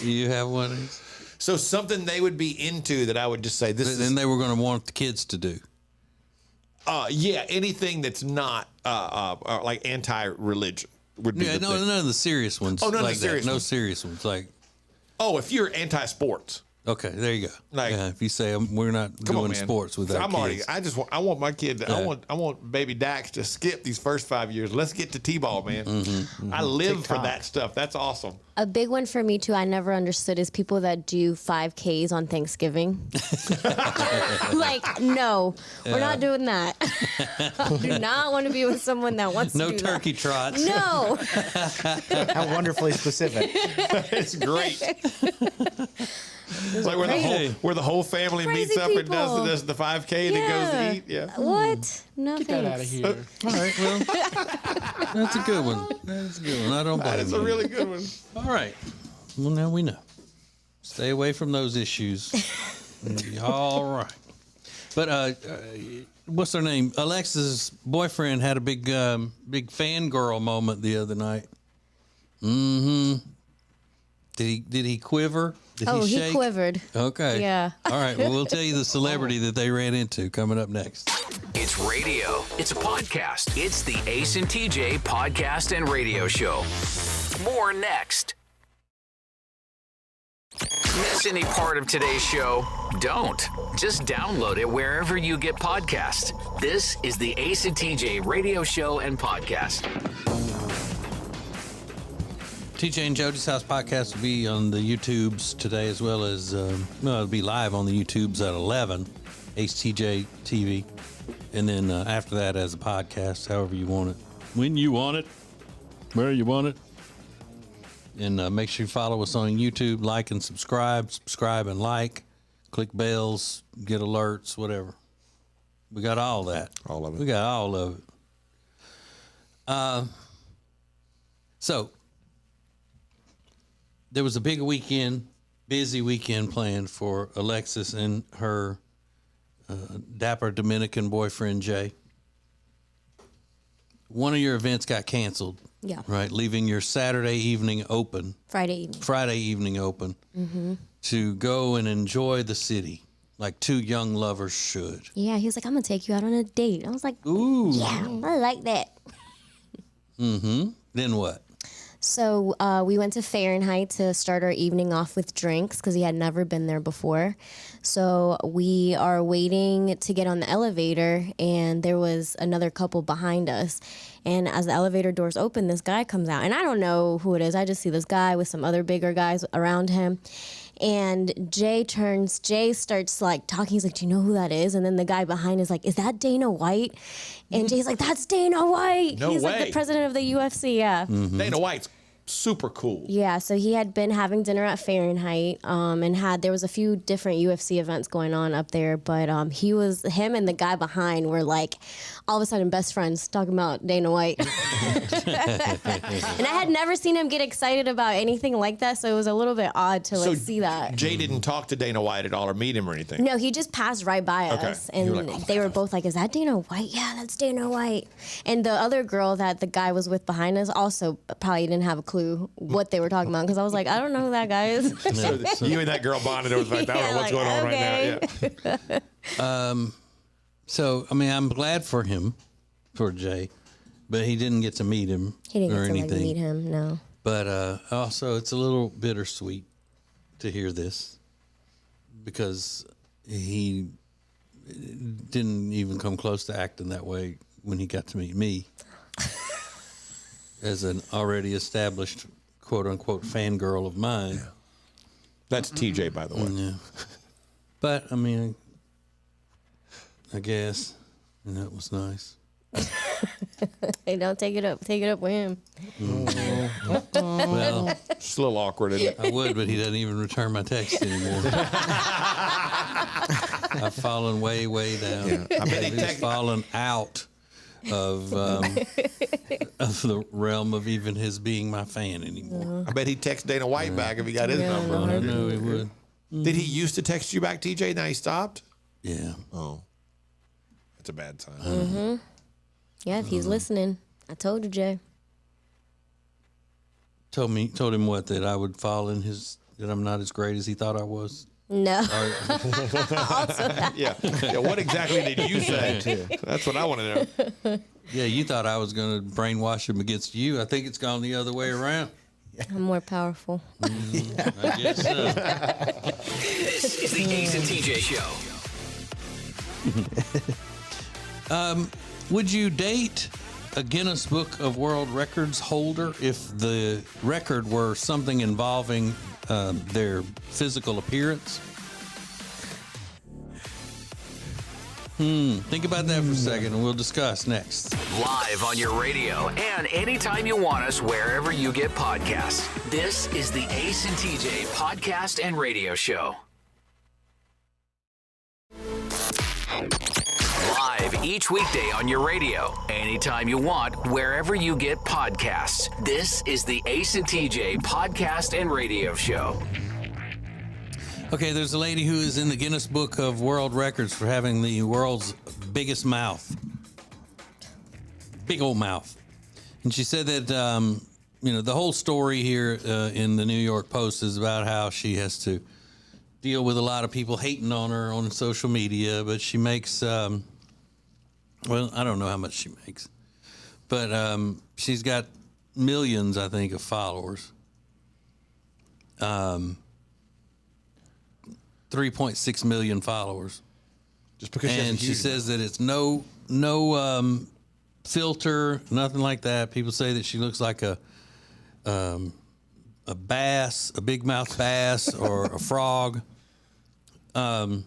Do you have one of these? So something they would be into that I would just say this Then they were going to want the kids to do. yeah, anything that's not like anti-religion would be Yeah, the thing. none of the serious ones. Oh, none of the like serious that. No ones. serious ones. Like, Oh, if you're anti-sports. okay, there you go. Like- yeah, if you say we're not Come on, doing man. sports with our I'm kids. already. I want my kid. To, Yeah. I want baby Dax to skip these first 5 years. Let's get to T-ball, man. I live for that stuff. That's awesome. A big one for me too, I never understood, is people that do 5Ks on Thanksgiving. Like, no, we're not doing that. I do not want to be with someone that wants No to do turkey trots. that. No. How wonderfully specific. It's great. It's like where the whole family Crazy meets up and people. does the 5K and it goes to eat. Yeah. What? No Get that out of thanks. here. All right, well, that's a good one. That's a good one. I don't blame That is a you. really good one. All right. Well, now we know. Stay away from those issues. It'll be all right. But what's her name? Alexa's boyfriend had a big fangirl moment the other night. Mm-hmm. Did he quiver? Did Oh, he shake? quivered. Okay. Yeah. All right. Well, we'll tell you the celebrity that they ran into coming up next. It's radio. It's a podcast. It's the Ace and TJ podcast and radio show. More next. Miss any part of today's show? Don't. Just download it wherever you get podcasts. This is the Ace and TJ radio show and podcast. TJ and Jody's House podcast will be on the YouTubes today, as well as it'll be live on the YouTubes at 11, HTJ TV, and then after that as a podcast, however you want it, when you want it, where you want it. And make sure you follow us on YouTube, like and subscribe and like, click bells, get alerts, whatever. We got all that. All of it. We got all of it. So there was a big weekend, busy weekend planned for Alexis and her dapper Dominican boyfriend, Jay. One of your events got canceled. Yeah. Right, leaving your Saturday evening open, Friday evening. open, to go and enjoy the city like two young lovers should. Yeah, he was like, I'm going to take you out on a date. I was like, Ooh. yeah, I like that. Then what? So we went to Fahrenheit to start our evening off with drinks because he had never been there before. So we are waiting to get on the elevator, and there was another couple behind us. And as the elevator doors open, this guy comes out. And I don't know who it is. I just see this guy with some other bigger guys around him. And Jay starts like talking. He's like, do you know who that is? And then the guy behind is like, is that Dana White? And Jay's like, that's Dana White. No He's like way. the president of the UFC, yeah. Dana White's super cool. Yeah, so he had been having dinner at Fahrenheit, and there was a few different UFC events going on up there, but him and the guy behind were like all of a sudden best friends talking about Dana White. And I had never seen him get excited about anything like that, so it was a little bit odd to see that. Jay didn't talk to Dana White at all or meet him or anything. No, he just passed right by Okay. us, You and were like, oh my they were both like, "Is that Dana White?" Yeah, that's Dana White. And the other girl that the guy was with behind us also probably didn't have a clue what they were talking about because I was like, I don't know who that guy is. So you and that girl bonded over the fact, I don't know what's going on right now. Yeah. So, I mean, I'm glad for him, for Jay, but he didn't get to meet him He didn't or get to anything. like meet him. No. But also, it's a little bittersweet to hear this because he didn't even come close to acting that way when he got to meet me as an already established quote unquote fangirl of mine. That's TJ, by the way. Yeah. But I mean, I guess, and that was nice. Hey, don't take it up. Take it up with him. Well, It's a little awkward, isn't it? I would, but he doesn't even return my text anymore. I've fallen way, way down. Yeah. I bet he He's texted. fallen out of the realm of even his being my fan anymore. I bet he'd text Dana White back if he got his number. I know he would. Did he used to text you back, TJ? Now he stopped? Yeah. Oh. That's a bad sign. Yeah, if he's listening. I told you, Jay. Told him what, that I would fall in that I'm not as great as he thought I was. No. Yeah. What exactly did you say? That's what I want to know. Yeah, you thought I was going to brainwash him against you. I think it's gone the other way around. I'm more powerful. I guess so. This is the Ace and TJ Show. Would you date a Guinness Book of World Records holder if the record were something involving their physical appearance? Think about that for a second, and we'll discuss next. Live on your radio and anytime you want us, wherever you get podcasts. This is the Ace and TJ podcast and radio show. Live each weekday on your radio, anytime you want, wherever you get podcasts. This is the Ace and TJ podcast and radio show. Okay, there's a lady who is in the Guinness Book of World Records for having the world's biggest mouth. Big old mouth. And she said that, the whole story here in the New York Post is about how she has to deal with a lot of people hating on her on social media, but she makes, I don't know how much she makes, but she's got millions, I think, of followers. 3.6 million followers. Just because she says that it's no filter, nothing like that. People say that she looks like a bass, a big mouth bass, or a frog. But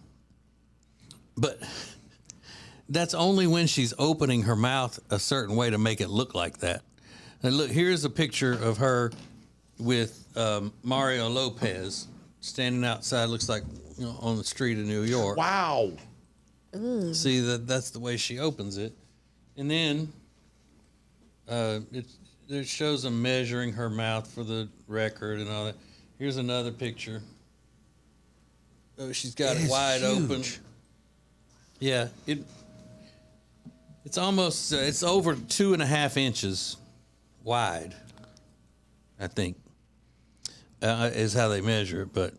that's only when she's opening her mouth a certain way to make it look like that. And look, here's a picture of her with Mario Lopez standing outside. Looks like on the street of New York. Wow. See, that's the way she opens it. And then it shows them measuring her mouth for the record and all that. Here's another picture. Oh, she's got it wide open. Yeah, it's almost it's over 2.5 inches wide, I think, is how they measure it. But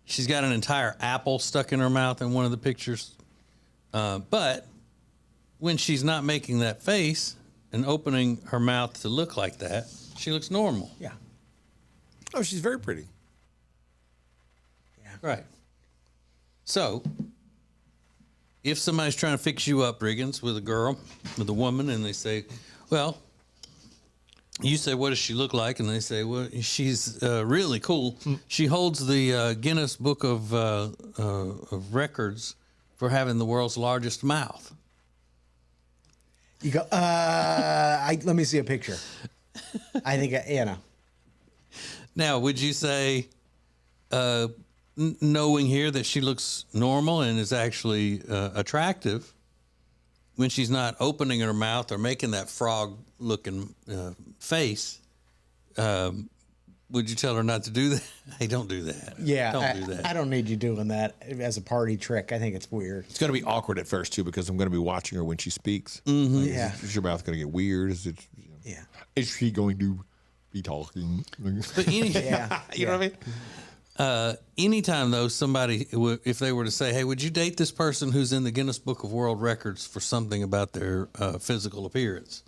she's got an entire apple stuck in her mouth in one of the pictures. But when she's not making that face and opening her mouth to look like that, she looks normal. Yeah. Oh, she's very pretty. Yeah. Right. So, if somebody's trying to fix you up, Riggins, with a woman, and they say, well, you say, what does she look like? And they say, well, she's really cool. She holds the Guinness Book of Records for having the world's largest mouth. You go, let me see a picture. I think, Now, would you say, knowing here that she looks normal and is actually attractive, when she's not opening her mouth or making that frog-looking face, would you tell her not to do that? Hey, don't do that. Yeah, don't do that. I don't need you doing that as a party trick. I think it's weird. It's going to be awkward at first, too, because I'm going to be watching her when she speaks. Mm-hmm. Like, Yeah. Is your mouth going to get weird? Yeah. Is she going to be talking? But Yeah. You know what I mean? Anytime, though, somebody, if they were to say, hey, would you date this person who's in the Guinness Book of World Records for something about their physical appearance?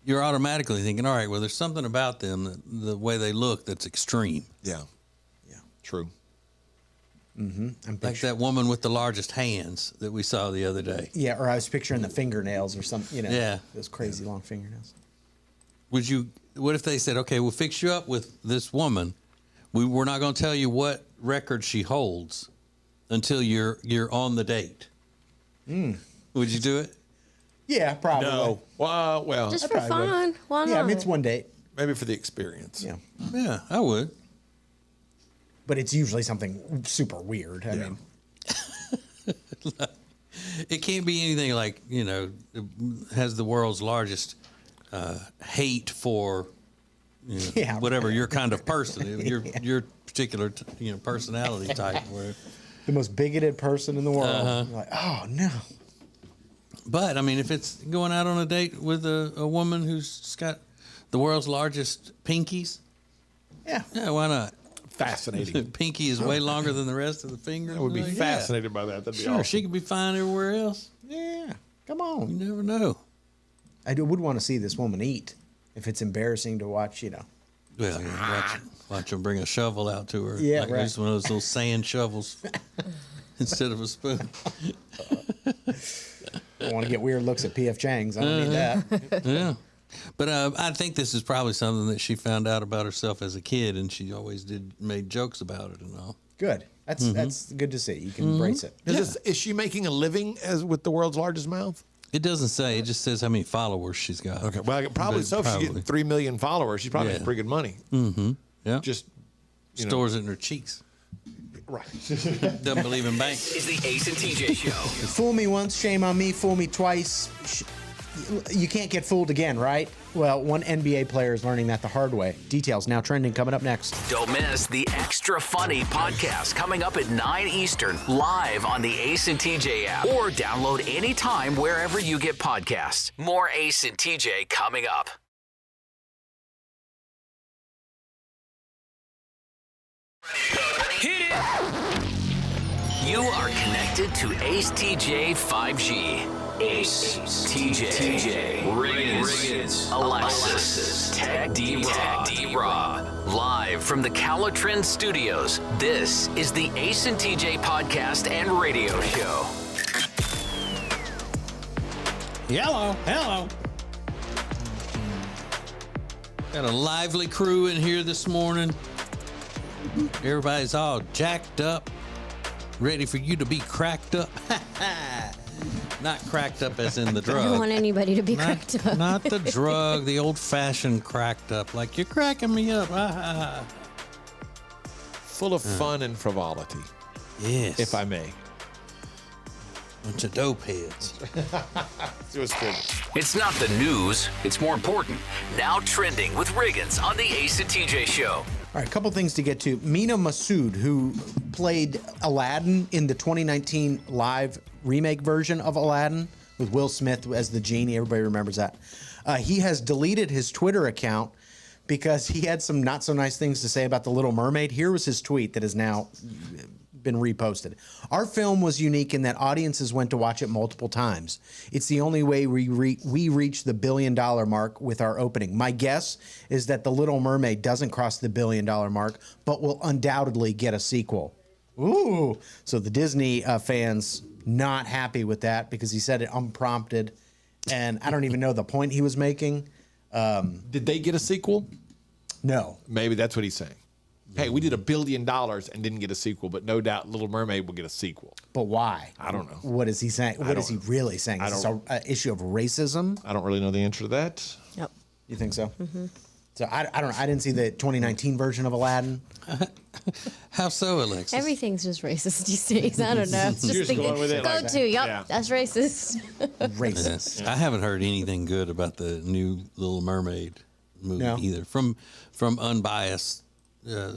You're automatically thinking, all right, well, there's something about them, the way they look, that's extreme. Yeah. Yeah. True. Like that woman with the largest hands that we saw the other day. Yeah, or I was picturing the fingernails or something, Yeah. those crazy long fingernails. What if they said, okay, we'll fix you up with this woman. We're not going to tell you what record she holds until you're on the date. Would you do it? Yeah, probably. No. Well, Just for probably would. fun. Why not? Yeah, I mean, it's one date. maybe for the experience. Yeah. Yeah, I would. But it's usually something super weird. I mean, It can't be anything like, has the world's largest hate for Yeah. whatever your kind of person, your particular personality type. Where, the most bigoted person in the world. You're like, oh, no. But I mean, if it's going out on a date with a woman who's got the world's largest pinkies, Yeah. why not? Fascinating. Pinky is way longer than the rest of the fingers. I would be Like, fascinated by that. That'd be Sure, awesome. she could be fine everywhere else. Yeah. Come You on. never know. I would want to see this woman eat. If it's embarrassing to watch, Well, watch them bring a shovel out to her. Yeah, like right. Use one of those little sand shovels instead of a spoon. I want to get weird looks at P.F. Chang's. I don't need that. Yeah. But I think this is probably something that she found out about herself as a kid, and she always made jokes about it and all. Good. That's good to see. You can embrace it. Is she making a living as with the world's largest mouth? It doesn't say. It just says how many followers she's got. Okay, well, probably But so. If she's probably. getting 3 million followers, she's probably Yeah. making pretty good money. Yeah. Just Stores it in her cheeks. right. Doesn't believe in banks. Is the Ace and TJ Show. Fool me once, shame on me. Fool me twice. You can't get fooled again, right? Well, one NBA player is learning that the hard way. Details now trending coming up next. Don't miss the Extra Funny podcast coming up at 9 Eastern, live on the Ace and TJ app, or download anytime wherever you get podcasts. More Ace and TJ coming up. Hit it! You are connected to Ace TJ 5G. Ace TJ Riggins Alexis Tech D Rob. Live from the Calatrend Studios, this is the Ace and TJ podcast and radio show. Hello. Got a lively crew in here this morning. Everybody's all jacked up, ready for you to be cracked up. Not cracked up as in the I don't drug. want anybody to be cracked up. Not the drug, the old-fashioned cracked up. Like, you're cracking me up. Full of fun and frivolity, Yes. if I may. Bunch of dope heads. It was good. It's not the news, it's more important. Now trending with Riggins on the Ace and TJ show. All right, a couple things to get to. Mina Massoud, who played Aladdin in the 2019 live remake version of Aladdin with Will Smith as the genie. Everybody remembers that. He has deleted his Twitter account because he had some not so nice things to say about The Little Mermaid. Here was his tweet that has now been reposted. Our film was unique in that audiences went to watch it multiple times. It's the only way we reach the $1 billion mark with our opening. My guess is that The Little Mermaid doesn't cross the $1 billion mark, but will undoubtedly get a sequel. Ooh. So the Disney fans not happy with that because he said it unprompted, and I don't even know the point he was making. Did they get a sequel? No. Maybe that's what he's saying. Hey, we did $1 billion and didn't get a sequel, but no doubt Little Mermaid will get a sequel. But why? I don't know. What is he saying? What is he really saying? Is this an issue of racism? I don't really know the answer to that. Yep. You think so? Mm-hmm. So I don't know. I didn't see the 2019 version of Aladdin. How so, Alexis? Everything's just racist these days. I don't know. It's You're just just going with it go like that. to. Yep, Yeah. that's racist. Racist. I haven't heard anything good about the new Little Mermaid movie No? either from unbiased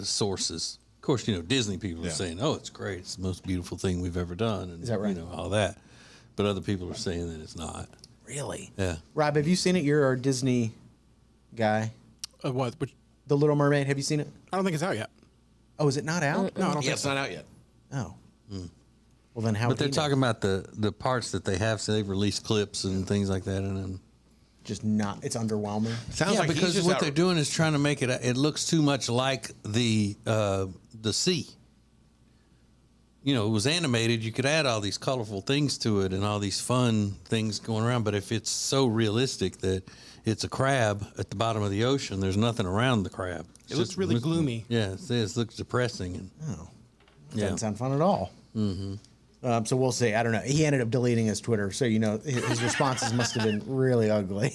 sources. Of course, Disney people are saying, "Oh, it's great. It's the most beautiful thing we've ever done," and Is that right? all that. But other people are saying that it's not. Really? Yeah. Rob, have you seen it? You're our Disney guy. What? Which, The Little Mermaid. Have you seen it? I don't think it's out yet. Oh, is it not out? No, I don't Yeah, think it's so. not out yet. Oh. Well, then how? But would they're he know? talking about the parts that they have. So they've released clips and things like that, and then Just not. It's underwhelming. Sounds like he's because just what out- they're doing is trying to make it. It looks too much like the sea. It was animated. You could add all these colorful things to it and all these fun things going around. But if it's so realistic that it's a crab at the bottom of the ocean, there's nothing around the crab. It looks really gloomy. Yeah, it looks depressing. And, Doesn't sound fun at all. Mm-hmm. So we'll see. I don't know. He ended up deleting his Twitter, so his responses must have been really ugly.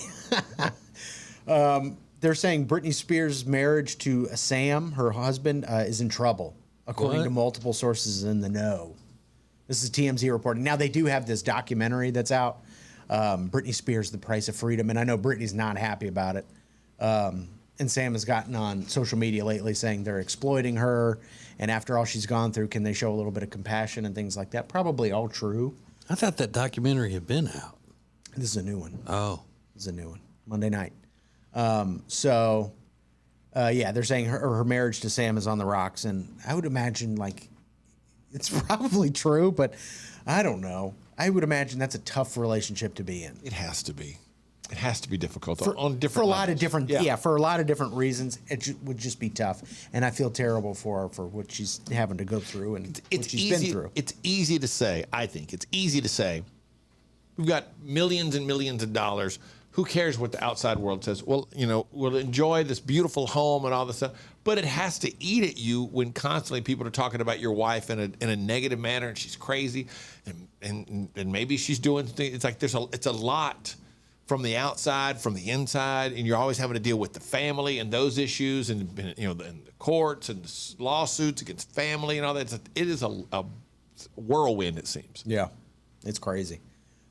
They're saying Britney Spears' marriage to Sam, her husband, is in trouble, according What? to multiple sources in the know. This is TMZ reporting. Now they do have this documentary that's out, Britney Spears: The Price of Freedom, and I know Britney's not happy about it. And Sam has gotten on social media lately saying they're exploiting her, and after all she's gone through, can they show a little bit of compassion and things like that? Probably all true. I thought that documentary had been out. This is a new one. Oh, This is a new one. Monday night. Yeah, they're saying her marriage to Sam is on the rocks, and I would imagine like it's probably true, but I don't know. I would imagine that's a tough relationship to be in. It has to be. It has to be difficult on different for a lot levels. of different for a lot of different reasons. It would just be tough, and I feel terrible for her for what she's having to go through and what she's been through. It's easy to say. I think it's easy to say. We've got millions and millions of dollars. Who cares what the outside world says? Well, we'll enjoy this beautiful home and all this stuff, but it has to eat at you when constantly people are talking about your wife in a negative manner, and she's crazy, and maybe she's doing things. It's like it's a lot from the outside, from the inside, and you're always having to deal with the family and those issues, and the courts and the lawsuits against family and all that. It is a whirlwind, it seems. Yeah, it's crazy.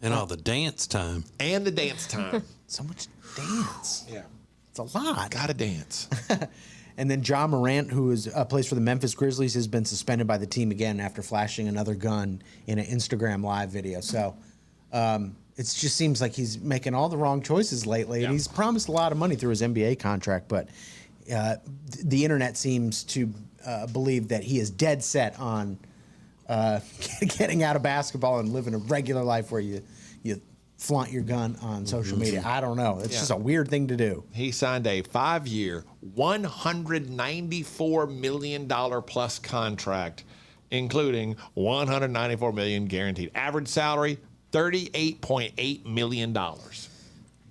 and all the dance time. And the dance time. So much dance. Yeah. It's a lot. Gotta dance. And then John Morant, who plays for the Memphis Grizzlies, has been suspended by the team again after flashing another gun in an Instagram live video. So it just seems like he's making all the wrong choices lately. Yeah. And he's promised a lot of money through his NBA contract, but the internet seems to believe that he is dead set on getting out of basketball and living a regular life where you flaunt your gun on social media. I don't know. It's just a weird thing to do. He signed a 5-year, $194 million plus contract, including $194 million guaranteed. Average salary, $38.8 million.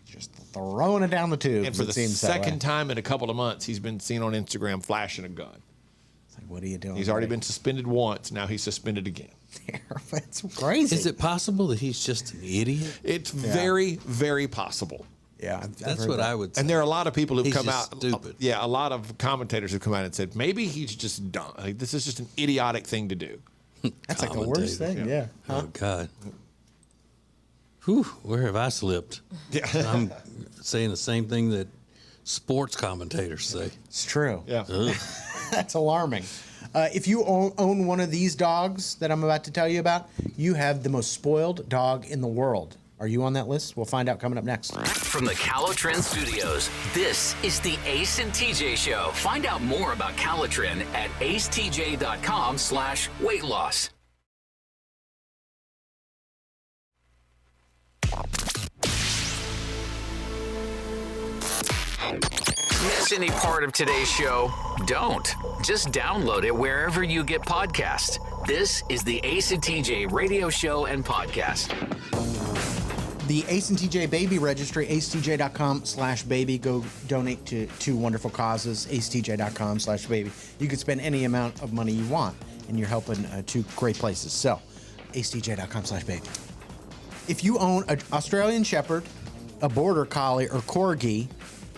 Just throwing it down the tubes. And for it the seems that way. second time in a couple of months, he's been seen on Instagram flashing a gun. It's like, what are you doing? He's already been suspended once. Now he's suspended again. It's crazy. Is it possible that he's just an idiot? It's very, very possible. Yeah, That's what I would say. And there are a lot of people who've He's come just out. stupid. Yeah, a lot of commentators have come out and said maybe he's just dumb. Like, this is just an idiotic thing to do. That's like the worst thing. Yeah. Oh, God. Whew, where have I slipped? Yeah. I'm saying the same thing that sports commentators say. It's true. Yeah. Ugh. That's alarming. If you own one of these dogs that I'm about to tell you about, you have the most spoiled dog in the world. Are you on that list? We'll find out coming up next. From the Calotren Studios, this is the Ace and TJ Show. Find out more about Calotren at acetj.com/weight loss. Miss any part of today's show? Don't. Just download it wherever you get podcasts. This is the Ace and TJ radio show and podcast. The Ace and TJ Baby Registry, acetj.com/baby. Go donate to two wonderful causes, acetj.com/baby. You can spend any amount of money you want, and you're helping two great places. So, acetj.com/baby. If you own an Australian Shepherd, a Border Collie, or Corgi,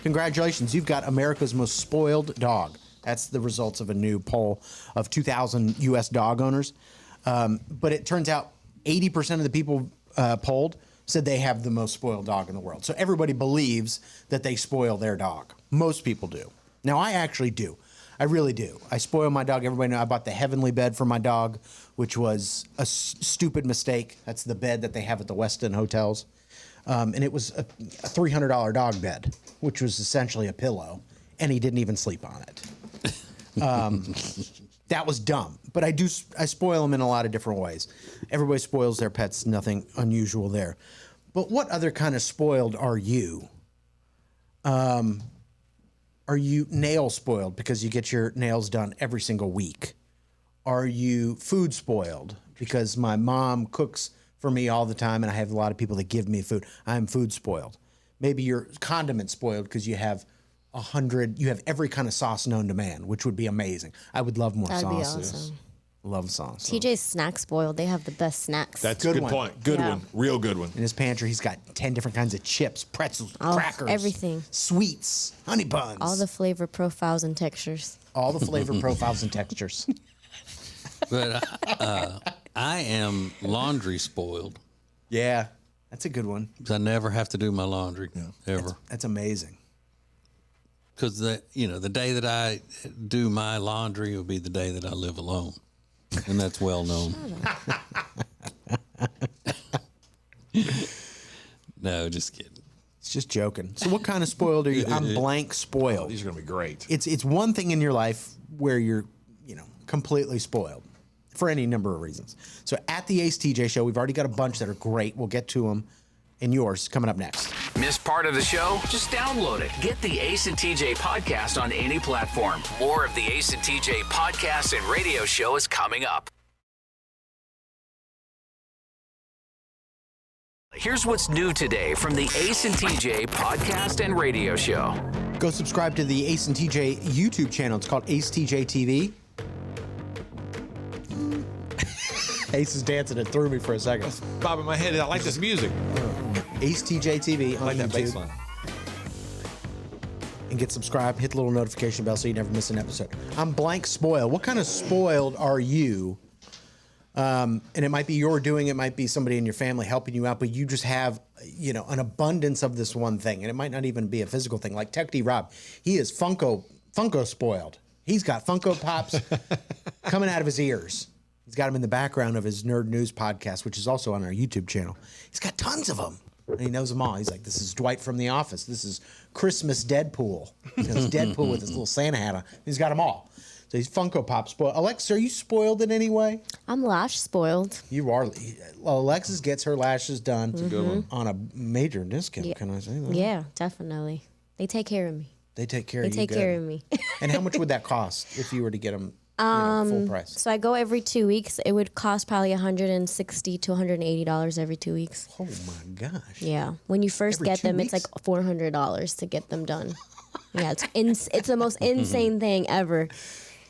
congratulations, you've got America's most spoiled dog. That's the results of a new poll of 2,000 U.S. dog owners. But it turns out 80% of the people polled said they have the most spoiled dog in the world. So everybody believes that they spoil their dog. Most people do. Now, I actually do. I really do. I spoil my dog. Everybody knows I bought the Heavenly bed for my dog, which was a stupid mistake. That's the bed that they have at the Westin hotels. And it was a $300 dog bed, which was essentially a pillow, and he didn't even sleep on it. That was dumb, but I spoil them in a lot of different ways. Everybody spoils their pets, nothing unusual there. But what other kind of spoiled are you? Are you nail spoiled because you get your nails done every single week? Are you food spoiled because my mom cooks for me all the time and I have a lot of people that give me food? I'm food spoiled. Maybe you're condiment spoiled because you have every kind of sauce known to man, which would be amazing. I would love more That'd sauces. be awesome. Love sauce. TJ's snack spoiled. They have the best snacks. That's a good one. point. Good Yeah. one. Real good one. In his pantry, he's got 10 different kinds of chips, pretzels, Oh, crackers, everything. sweets, honey buns. All the flavor profiles and textures. all the flavor profiles and textures. But I am laundry spoiled Yeah, that's a good one. because I never have to do my laundry ever. That's amazing. Because the day that I do my laundry will be the day that I live alone, and that's well known. No, just kidding. It's just joking. So what kind of spoiled are you? I'm blank spoiled. These are going to be great. It's one thing in your life where you're, completely spoiled for any number of reasons. So at the Ace TJ show, we've already got a bunch that are great. We'll get to them. And yours coming up next. Missed part of the show? Just download it. Get the Ace and TJ podcast on any platform. More of the Ace and TJ podcast and radio show is coming up. Here's what's new today from the Ace and TJ podcast and radio show. Go subscribe to the Ace and TJ YouTube channel. It's called Ace TJ TV. Ace is dancing. It threw me for a second. Bob in my head. I like this music. Ace TJ TV on I like that YouTube. bass line. And get subscribed. Hit the little notification bell so you never miss an episode. I'm blank spoiled. What kind of spoiled are you? And it might be you're doing it, might be somebody in your family helping you out, but you just have, an abundance of this one thing. And it might not even be a physical thing. Like Tech D Rob, he is Funko spoiled. He's got Funko Pops coming out of his ears. He's got them in the background of his Nerd News podcast, which is also on our YouTube channel. He's got tons of them. And he knows them all. He's like, this is Dwight from The Office. This is Christmas Deadpool. It's Deadpool with his little Santa hat on. He's got them all. So he's Funko Pop spoiled. Alexa, are you spoiled in any way? I'm lash spoiled. You are. Well, Alexis gets her lashes done Mm-hmm. on a major discount. Yeah. Can I say that? Yeah, definitely. They take care of me. They take care They of you. take good. care of me. And how much would that cost if you were to get them full price? So I go every 2 weeks. It would cost probably $160 to $180 every 2 weeks. Oh my gosh. Yeah. When you first Every get 2 them, it's like $400 to get them done. Yeah, it's the most insane thing ever.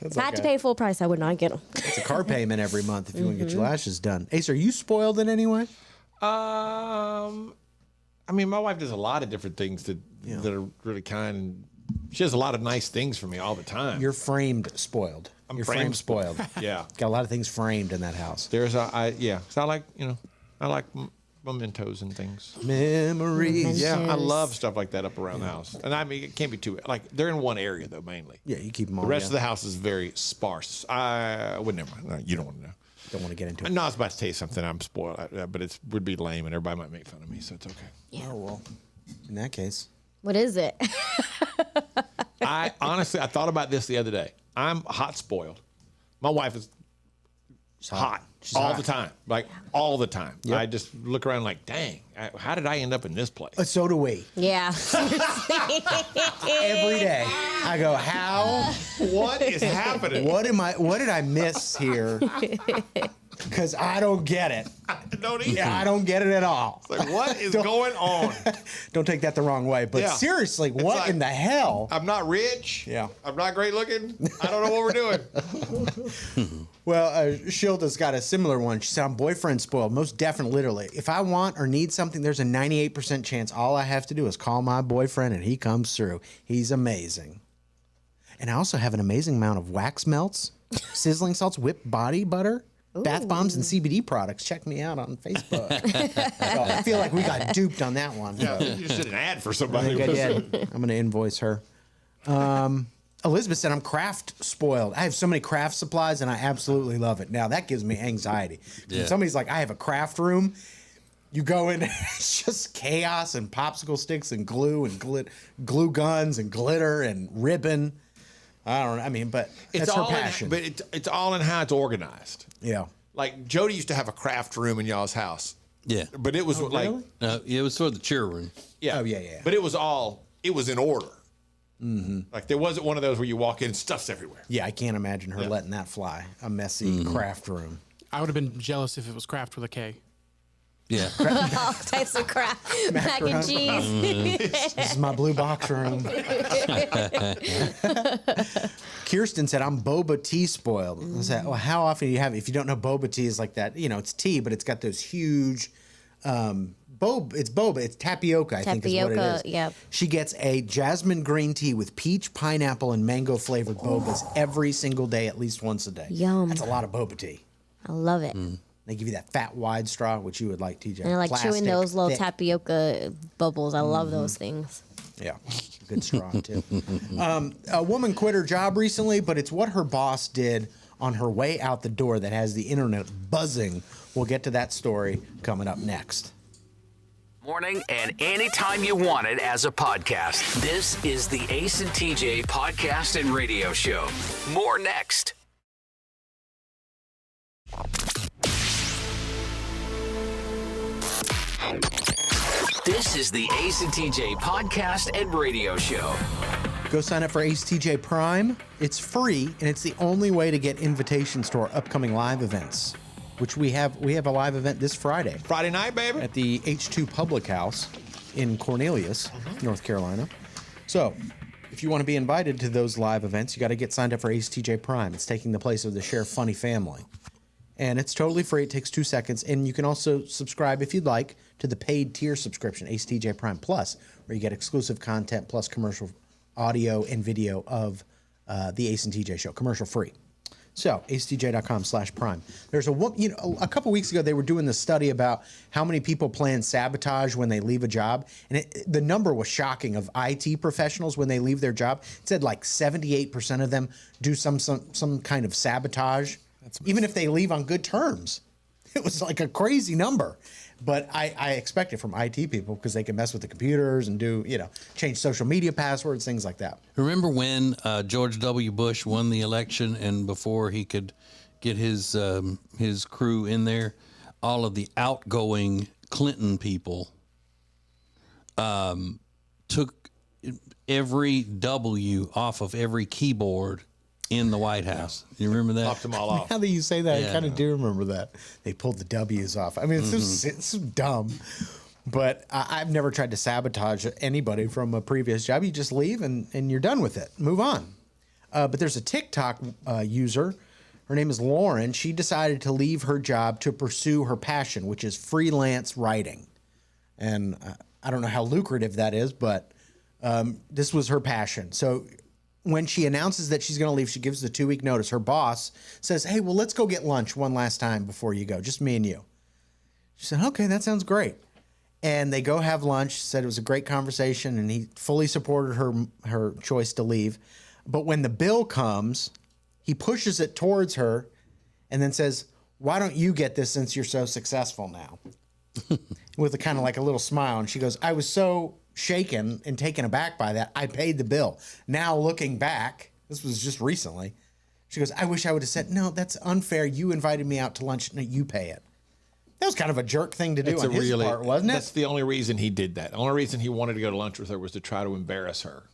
If I had to pay full price, I would not get them. It's a car payment every month if you want to get your lashes done. Ace, are you spoiled in any way? I mean, my wife does a lot of different things that are really kind. And she does a lot of nice things for me all the time. You're framed spoiled. You're framed spoiled. Yeah. Got a lot of things framed in that house. There's so I like mementos and things. Memories. Yeah, I Mementos. love stuff like that up around the house. And I mean, it can't be too like they're in one area though mainly. Yeah, you keep them all. The rest of the house is very sparse. Well, never mind. No, you don't want to know. Don't want to get into it. No, I was about to tell you something. I'm spoiled, but it would be lame, and everybody might make fun of me, so it's okay. Oh, well, in that case. What is it? I honestly thought about this the other day. I'm hot spoiled. My wife is hot She's all hot. the time, like all the time. I just look around like, dang, how did I end up in this place? So do we. Yeah. Every day. I go, how? What is happening? What did I miss here? Because I don't get it. Don't either. Yeah, I don't get it at all. Like, what is going on? Don't take that the wrong way. But Yeah. seriously, It's what like- in the hell? I'm not rich. Yeah. I'm not great looking. I don't know what we're doing. Well, Shilda's got a similar one. She said, I'm boyfriend spoiled. Most definitely, literally. If I want or need something, there's a 98% chance all I have to do is call my boyfriend and he comes through. He's amazing. And I also have an amazing amount of wax melts, sizzling salts, whipped body butter, bath bombs, and CBD products. Check me out on Facebook. So I feel like we got duped on that one. Yeah, you just did an ad for I somebody. think I did. I'm going to invoice her. Elizabeth said, I'm craft spoiled. I have so many craft supplies, and I absolutely love it. Now, that gives me anxiety. When somebody's like, I have a craft room, you go in, it's just chaos and popsicle sticks and glue and glue guns and glitter and ribbon. I don't know. I mean, but it's her passion. But it's all in how it's organized. Yeah. Like Jody used to have a craft room in y'all's house. Yeah. But it was like, really? No, it was for the cheer room. yeah. Oh, yeah. But it was in order. Mm-hmm. Like there wasn't one of those where you walk in and stuff's everywhere. Yeah, I can't imagine her letting that fly. A messy craft room. I would have been jealous if it was Kraft with a K. Yeah. All types of crap. Mac and cheese. This is my blue box room. Kirsten said, I'm boba tea spoiled. I said, well, how often do you have it? If you don't know, boba tea is like that. You know, it's tea, but it's got those huge it's boba. It's tapioca, I think is what it Tapioca, is. yep. She gets a jasmine green tea with peach, pineapple, and mango flavored bobas every single day, at least once a day. Yum. That's a lot of boba tea. I love it. They give you that fat, wide straw, which you would like, TJ. And I like chewing Plastic, those little thick. tapioca bubbles. I love those things. Yeah, good straw too. A woman quit her job recently, but it's what her boss did on her way out the door that has the internet buzzing. We'll get to that story coming up next. Morning and anytime you want it as a podcast. This is the Ace and TJ podcast and radio show. More next. This is the Ace and TJ podcast and radio show. Go sign up for Ace TJ Prime. It's free, and it's the only way to get invitations to our upcoming live events, which we have a live event this Friday. Friday night, baby. At the H2 Public House in Cornelius, North Carolina. So, if you want to be invited to those live events, you got to get signed up for Ace TJ Prime. It's taking the place of the Share Funny family. And it's totally free. It takes 2 seconds. And you can also subscribe, if you'd like, to the paid tier subscription, Ace TJ Prime Plus, where you get exclusive content plus commercial audio and video of the Ace and TJ show, commercial free. So, acetj.com/prime. There's a couple weeks ago, they were doing this study about how many people plan sabotage when they leave a job. And the number was shocking of IT professionals when they leave their job. It said like 78% of them do some kind of sabotage, even if they leave on good terms. It was like a crazy number. But I expect it from IT people because they can mess with the computers and do, change social media passwords, things like that. Remember when George W. Bush won the election, and before he could get his crew in there, all of the outgoing Clinton people took every W off of every keyboard in the White House. You remember that? Popped them all off. Now that you say that, Yeah. I kind of do remember that. They pulled the W's off. I mean, it's so dumb. But I've never tried to sabotage anybody from a previous job. You just leave and you're done with it. Move on. But there's a TikTok user. Her name is Lauren. She decided to leave her job to pursue her passion, which is freelance writing. And I don't know how lucrative that is, but this was her passion. So when she announces that she's going to leave, she gives the 2-week notice. Her boss says, hey, well, let's go get lunch one last time before you go, just me and you. She said, okay, that sounds great. And they go have lunch. She said it was a great conversation, and he fully supported her choice to leave. But when the bill comes, he pushes it towards her and then says, why don't you get this since you're so successful now? With a kind of like a little smile. And she goes, I was so shaken and taken aback by that. I paid the bill. Now looking back, this was just recently, she goes, I wish I would have said, no, that's unfair. You invited me out to lunch. No, you pay it. That was kind of a jerk thing to do on his part, wasn't it? That's the only reason he did that. The only reason he wanted to go to lunch with her was to try to embarrass her.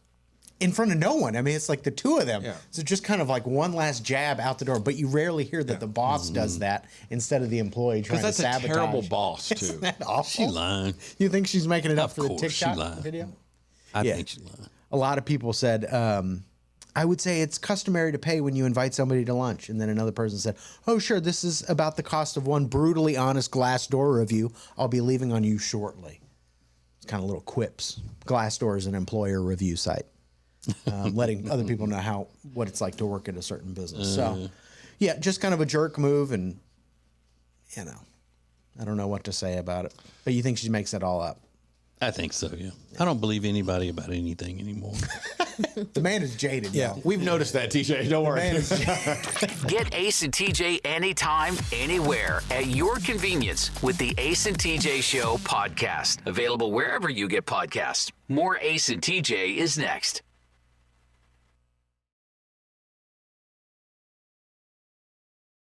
In front of no one. I mean, it's like the two of them. Yeah. So just kind of like one last jab out the door. But you rarely hear that the boss does that instead of the employee trying to Because that's sabotage. a terrible boss, too. Isn't that awful? She lying. You think she's making it up Of for the course, she TikTok lied. video? I Yeah. think she lied. A lot of people said, I would say it's customary to pay when you invite somebody to lunch. And then another person said, oh, sure, this is about the cost of one brutally honest Glassdoor review. I'll be leaving on you shortly. It's kind of little quips. Glassdoor is an employer review site, letting other people know what it's like to work at a certain business. So, yeah, just kind of a jerk move. And, I don't know what to say about it. But you think she makes it all up? I think so, yeah. I don't believe anybody about anything anymore. The man is jaded. Yeah, now. we've noticed that, TJ. Don't worry. Man is jaded. Get Ace and TJ anytime, anywhere, at your convenience with the Ace and TJ Show podcast. Available wherever you get podcasts. More Ace and TJ is next.